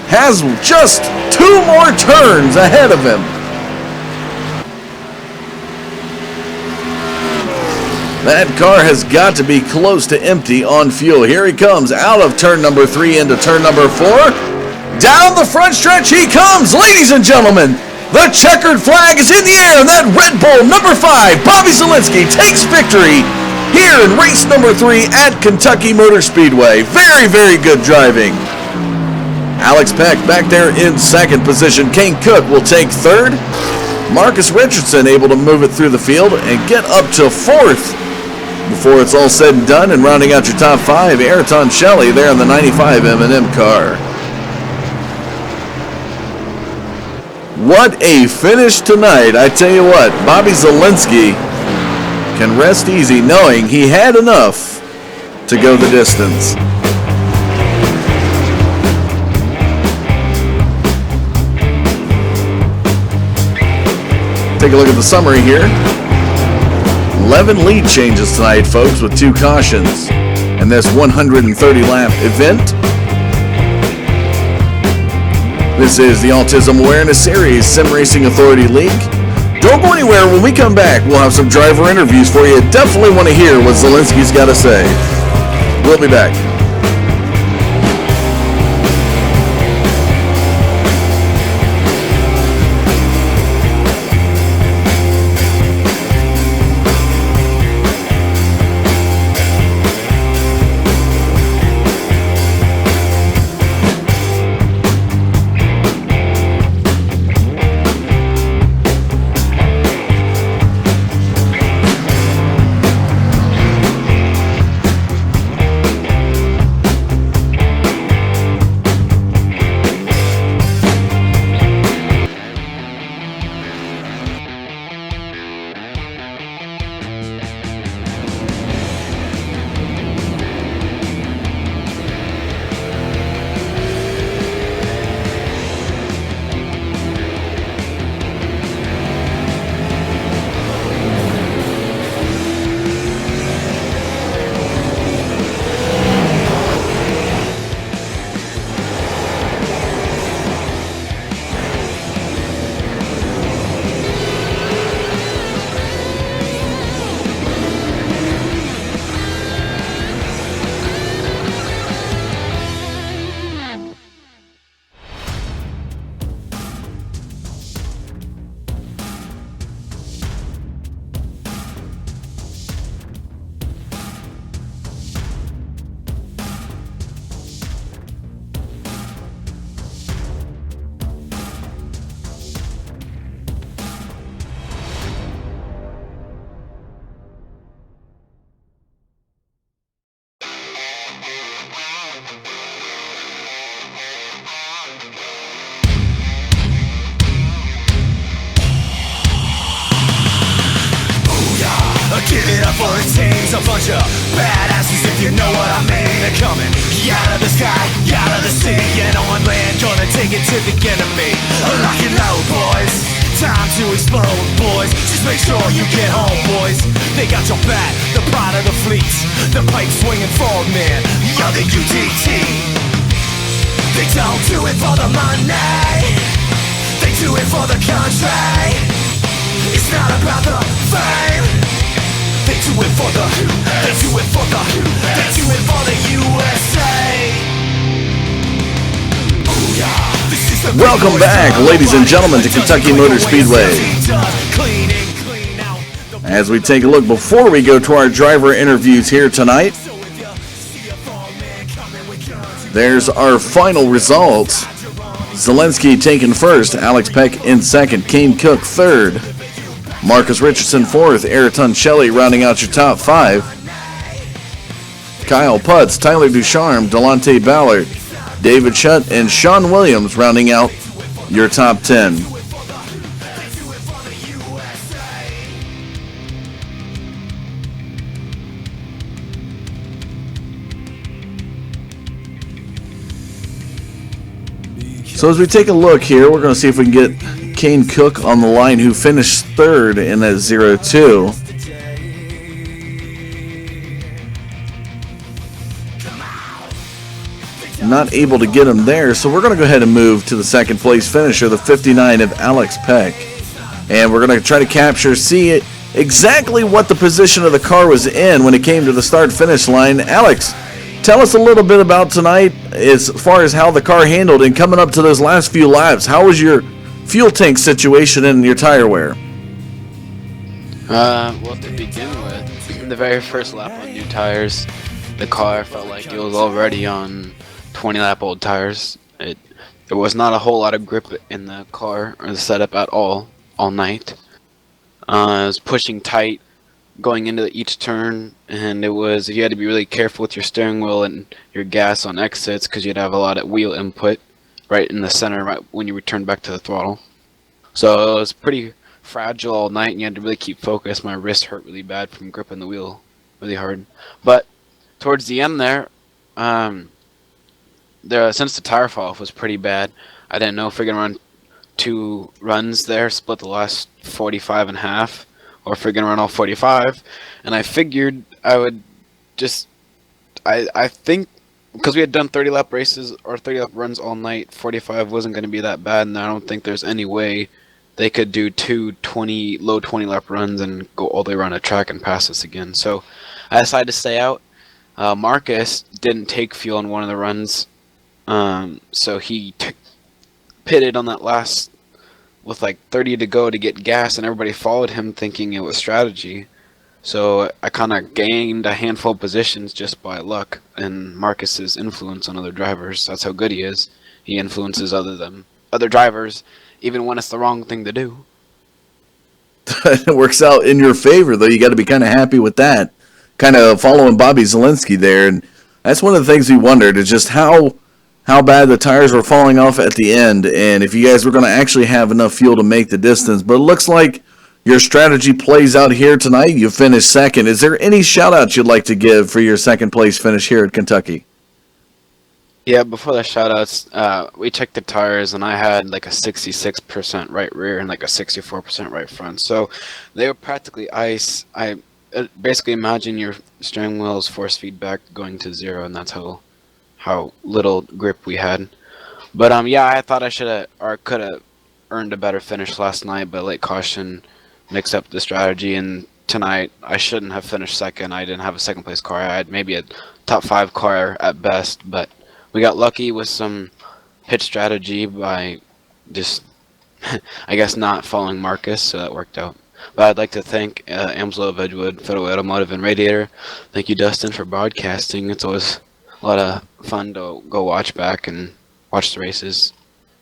has just 2 more turns ahead of him. That car has got to be close to empty on fuel. Here he comes out of turn number 3 into turn number 4. Down the front stretch he comes, ladies and gentlemen. The checkered flag is in the air, and that Red Bull number 5, Bobby Zelensky, takes victory here in race number 3 at Kentucky Motor Speedway. Very, very good driving. Alex Peck back there in second position. Kane Cook will take third. Marcus Richardson able to move it through the field and get up to 4th. Before it's all said and done, and rounding out your top 5, Ayrton Shelley there in the 95 M&M car. What a finish tonight. I tell you what, Bobby Zelensky can rest easy knowing he had enough to go the distance. Take a look at the summary here. 11 lead changes tonight, folks, with 2 cautions in this 130-lap event. This is the Autism Awareness Series Sim Racing Authority League. Don't go anywhere. When we come back, we'll have some driver interviews for you. Definitely want to hear what Zelensky's got to say. We'll be back. Give it up for the teams, a bunch of badasses if you know what I mean. They're coming out of the sky, out of the sea, and on land, gonna take it to the enemy. Lock and load, boys, time to explode, boys. Just make sure you get home, boys. They got your back, the pride of the fleets, the pipe swinging forward man, you're the UTT. They don't do it for the money, they do it for the country. It's not about the fame, they They do it for the, they do it for the, they do it for the USA. Ooh, yeah. This is the Welcome back, ladies and gentlemen, to Kentucky Motor Speedway. As we take a look before we go to our driver interviews here tonight, there's our final results. Zelensky taking first, Alex Peck in second, Kane Cook third, Marcus Richardson fourth, Ayrton Shelley rounding out your top five, Kyle Putz, Tyler Ducharme, Delonte Ballard, David Shutt, and Sean Williams rounding out your top 10. So as we take a look here, we're going to see if we can get Kane Cook on the line, who finished third in that 0-2. Not able to get him there, so we're going to go ahead and move to the second place finisher, the 59 of Alex Peck. And we're going to try to see exactly what the position of the car was in when it came to the start-finish line. Alex, tell us a little bit about tonight as far as how the car handled and coming up to those last few laps. How was your fuel tank situation and your tire wear? Well, to begin with, the very first lap on new tires, the car felt like it was already on 20-lap-old tires. There was not a whole lot of grip in the car or the setup at all night. I was pushing tight going into each turn, and you had to be really careful with your steering wheel and your gas on exits because you'd have a lot of wheel input right in the center right when you return back to the throttle. So it was pretty fragile all night, and you had to really keep focused. My wrist hurt really bad from gripping the wheel really hard. But towards the end there, since the tire fall off was pretty bad, I didn't know if we were going to run 2 runs there, split the last 45 in half, or if we're going to run all 45. And I figured I would just, I think, because we had done 30-lap races or 30-lap runs all night, 45 wasn't going to be that bad, and I don't think there's any way they could do 2 low 20-lap runs and go all the way around a track and pass us again. So I decided to stay out. Marcus didn't take fuel on one of the runs, so he pitted on that last with like 30 to go to get gas, and everybody followed him thinking it was strategy. So I kind of gained a handful of positions just by luck and Marcus's influence on other drivers. That's how good he is. He influences other drivers, even when it's the wrong thing to do. It works out in your favor, though. You got to be kind of happy with that. Kind of following Bobby Zelensky there, and that's one of the things we wondered is just how bad the tires were falling off at the end, and if you guys were going to actually have enough fuel to make the distance. But it looks like your strategy plays out here tonight. You finished second. Is there any shout-outs you'd like to give for your second-place finish here at Kentucky? Yeah, before the shout-outs, we checked the tires, and I had like a 66% right rear and like a 64% right front. So they were practically ice. I basically imagine your steering wheel's force feedback going to 0, and that's how little grip we had. But yeah, I thought I should have or could have earned a better finish last night, but late caution mixed up the strategy, and tonight I shouldn't have finished second. I didn't have a second place car. I had maybe a top 5 car at best, but we got lucky with some pit strategy by just I guess not following Marcus, so that worked out. But I'd like to thank Amslo of Edgewood, Federal Automotive, and Radiator. Thank you, Dustin, for broadcasting. It's always a lot of fun to go watch back and watch the races.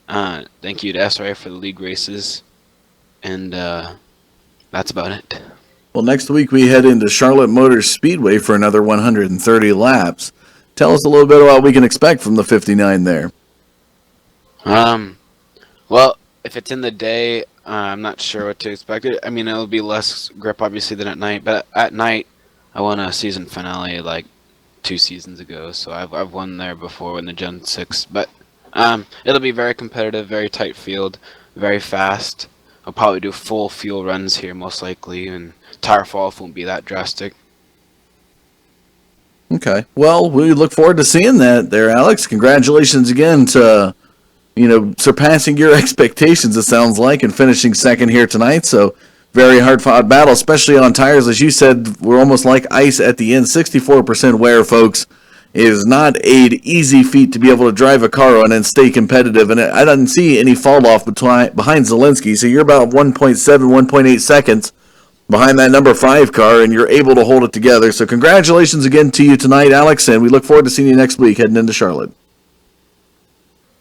Thank you to SRA for the league races. And that's about it. Well, next week we head into Charlotte Motor Speedway for another 130 laps. Tell us a little bit about what we can expect from the 59 there. Well, if it's in the day, I'm not sure what to expect. I mean, it'll be less grip, obviously, than at night. But at night, I won a season finale like 2 seasons ago. So I've won there before in the Gen 6. But it'll be very competitive, very tight field, very fast. I'll probably do full fuel runs here, most likely. And tire fall off won't be that drastic. Okay. Well, we look forward to seeing that there, Alex. Congratulations again to, surpassing your expectations, it sounds like, and finishing second here tonight. So very hard-fought battle, especially on tires, as you said, were almost like ice at the end. 64% wear, folks, is not an easy feat to be able to drive a car on and stay competitive. And I didn't see any fall-off behind Zelensky, so you're about 1.7, 1.8 seconds behind that number 5 car, and you're able to hold it together. So congratulations again to you tonight, Alex, and we look forward to seeing you next week heading into Charlotte.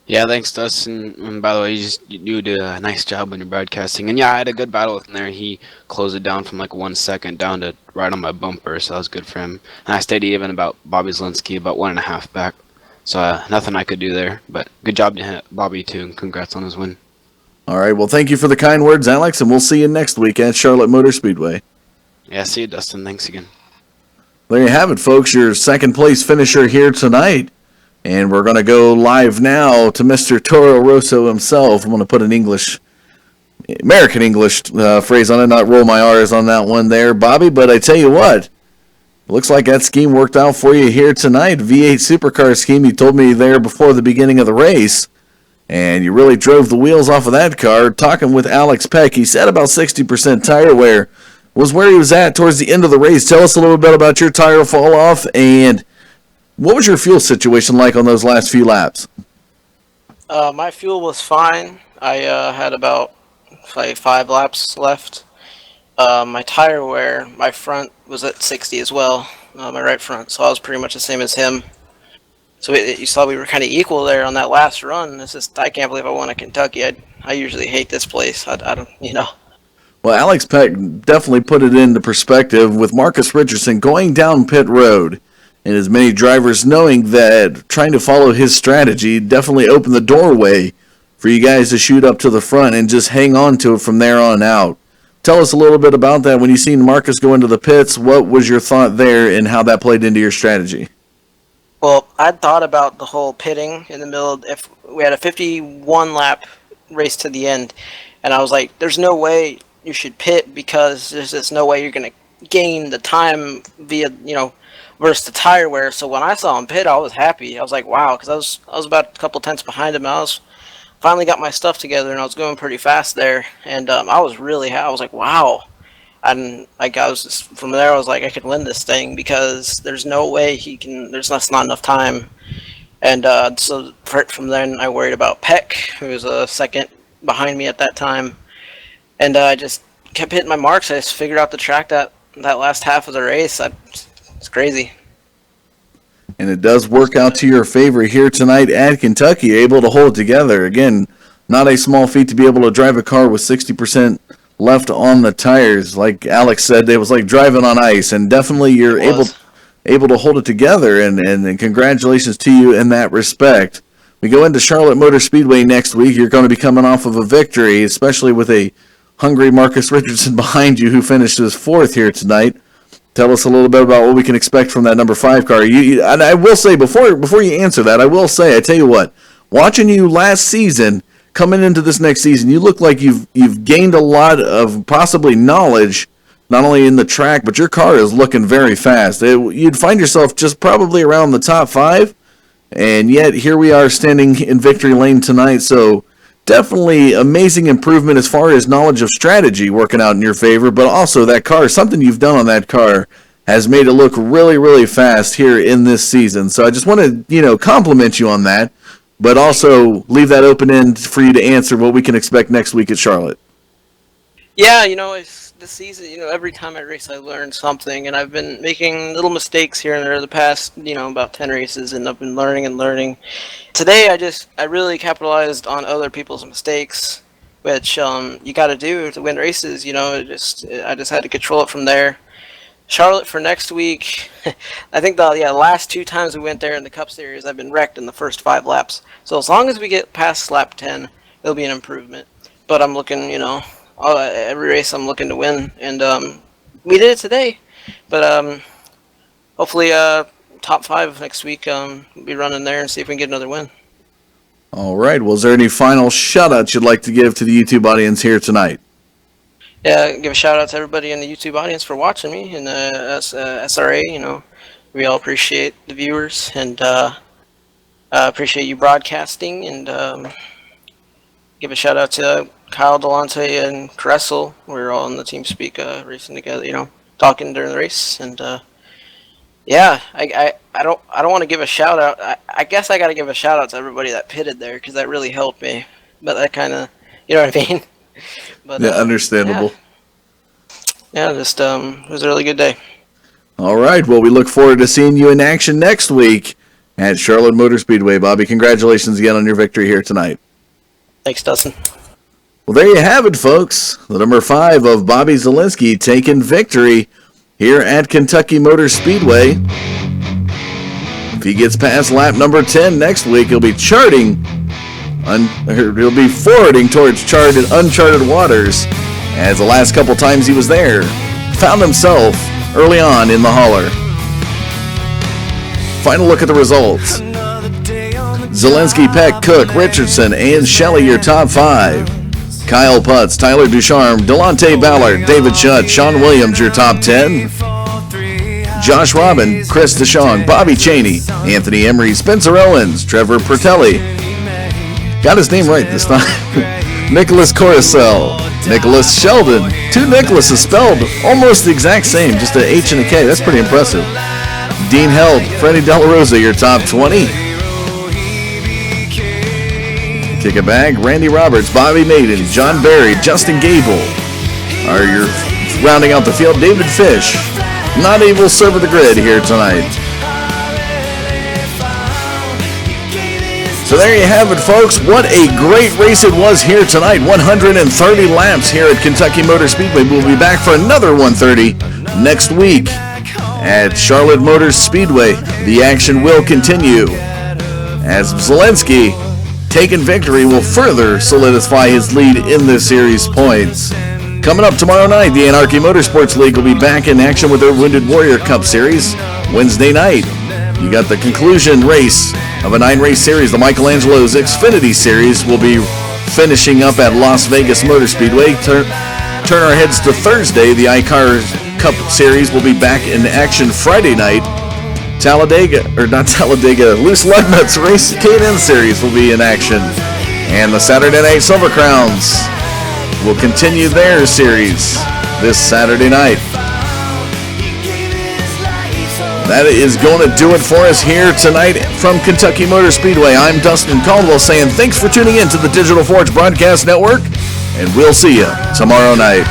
Yeah, thanks, Dustin. And by the way, you did a nice job on your broadcasting. And yeah, I had a good battle with him there. He closed it down from like 1 second down to right on my bumper, so that was good for him. And I stayed even about Bobby Zielinski, about 1.5 back. So nothing I could do there. But good job to Bobby, too, and congrats on his win. All right, well, thank you for the kind words, Alex, and we'll see you next week at Charlotte Motor Speedway. Yeah, see you, Dustin. Thanks again. There you have it, folks, your second-place finisher here tonight. And we're going to go live now to Mr. Toro Rosso himself. I'm going to put an American English phrase on it, not roll my R's on that one there, Bobby. But I tell you what, looks like that scheme worked out for you here tonight. V8 Supercar scheme, you told me there before the beginning of the race. And you really drove the wheels off of that car. Talking with Alex Peck, he said about 60% tire wear was where he was at towards the end of the race. Tell us a little bit about your tire fall off and what was your fuel situation like on those last few laps? My fuel was fine. I had about 5 laps left. My tire wear, my front was at 60 as well, my right front, so I was pretty much the same as him. So you saw we were kind of equal there on that last run. It's just, I can't believe I won at Kentucky. I usually hate this place. I don't, Well, Alex Peck definitely put it into perspective with Marcus Richardson going down pit road. And as many drivers knowing that trying to follow his strategy definitely opened the doorway for you guys to shoot up to the front and just hang on to it from there on out. Tell us a little bit about that. When you seen Marcus go into the pits, what was your thought there and how that played into your strategy? Well, I'd thought about the whole pitting in the middle. If we had a 51 lap race to the end, and I was like, there's no way you should pit because there's just no way you're going to gain the time via, versus the tire wear. So when I saw him pit, I was happy. I was like, wow, because I was about a couple tenths behind him. I was finally got my stuff together, and I was going pretty fast there. And I was really happy. I was like, wow. And I was just, from there, I was like, I could win this thing because there's no way he can. There's not enough time. And so from then, I worried about Peck, who was a second behind me at that time. And I just kept hitting my marks. I just figured out the track that last half of the race. It's crazy. And it does work out to your favor here tonight at Kentucky, able to hold it together. Again, not a small feat to be able to drive a car with 60% left on the tires. Like Alex said, it was like driving on ice, and definitely you're able to hold it together, and congratulations to you in that respect. We go into Charlotte Motor Speedway next week. You're going to be coming off of a victory, especially with a hungry Marcus Richardson behind you who finished as 4th here tonight. Tell us a little bit about what we can expect from that number 5 car. And I will say, before you answer that, I tell you what, watching you last season, coming into this next season, you look like you've gained a lot of possibly knowledge, not only in the track, but your car is looking very fast. You'd find yourself just probably around the top 5, and yet here we are standing in victory lane tonight, so definitely amazing improvement as far as knowledge of strategy working out in your favor, but also that car, something you've done on that car has made it look really, really fast here in this season. So I just want to, compliment you on that, but also leave that open end for you to answer what we can expect next week at Charlotte. Yeah, it's this season, every time I race I learn something, and I've been making little mistakes here and there the past, about 10 races, and I've been learning and learning. Today I really capitalized on other people's mistakes, which you got to do to win races, I just had to control it from there. Charlotte for next week, I think the last 2 times we went there in the Cup Series, I've been wrecked in the first 5 laps. So as long as we get past lap 10, it'll be an improvement. But I'm looking, every race I'm looking to win, and we did it today. But hopefully top 5 next week, we'll be running there and see if we can get another win. All right. Well, is there any final shout-outs you'd like to give to the YouTube audience here tonight? Yeah, give a shout-out to everybody in the YouTube audience for watching me, and SRA, we all appreciate the viewers, and appreciate you broadcasting, and give a shout-out to Kyle, Delonte, and Kressel. We were all in the team speak racing together, talking during the race. And yeah, I don't want to give a shout out. I guess I got to give a shout out to everybody that pitted there because that really helped me. But that kind of, you know what I mean? But, yeah, understandable. Yeah, just it was a really good day. All right, well, we look forward to seeing you in action next week at Charlotte Motor Speedway. Bobby, congratulations again on your victory here tonight. Thanks, Dustin. Well, there you have it, folks. The number 5 of Bobby Zielinski taking victory here at Kentucky Motor Speedway. If he gets past lap number 10 next week, he'll be forwarding towards uncharted waters, as the last couple times he was there, found himself early on in the hauler. Final look at the results. Zielinski, Peck, Cook, Richardson, and Shelley, your top 5. Kyle Putz, Tyler Ducharme, Delonte Ballard, David Shutt, Sean Williams, your top 10. Josh Robin, Chris DeShong, Bobby Cheney, Anthony Emery, Spencer Owens, Trevor Pertelli. Got his name right this time. Nicholas Coruscant, Nicholas Sheldon. 2 Nicholases spelled almost the exact same, just an H and a K. That's pretty impressive. Dean Held, Freddie Della Rosa, your top 20. Kick it back, Randy Roberts, Bobby Maiden, John Barry, Justin Gable are your rounding out the field. David Fish, not able to serve the grid here tonight. So there you have it, folks. What a great race it was here tonight. 130 laps here at Kentucky Motor Speedway. We'll be back for another 130 next week at Charlotte Motor Speedway. The action will continue as Zielinski, taking victory, will further solidify his lead in this series points. Coming up tomorrow night, the Anarchy Motorsports League will be back in action with their Wounded Warrior Cup Series. Wednesday night, you got the conclusion race of a 9-race series. The Michelangelo's Xfinity Series will be finishing up at Las Vegas Motor Speedway. Turn our heads to Thursday. The iCar Cup Series will be back in action Friday night. Loose Lug Nuts Race K&N Series will be in action. And the Saturday Night Silver Crowns will continue their series this Saturday night. That is going to do it for us here tonight from Kentucky Motor Speedway. I'm Dustin Caldwell saying thanks for tuning in to the Digital Forge Broadcast Network, and we'll see you tomorrow night.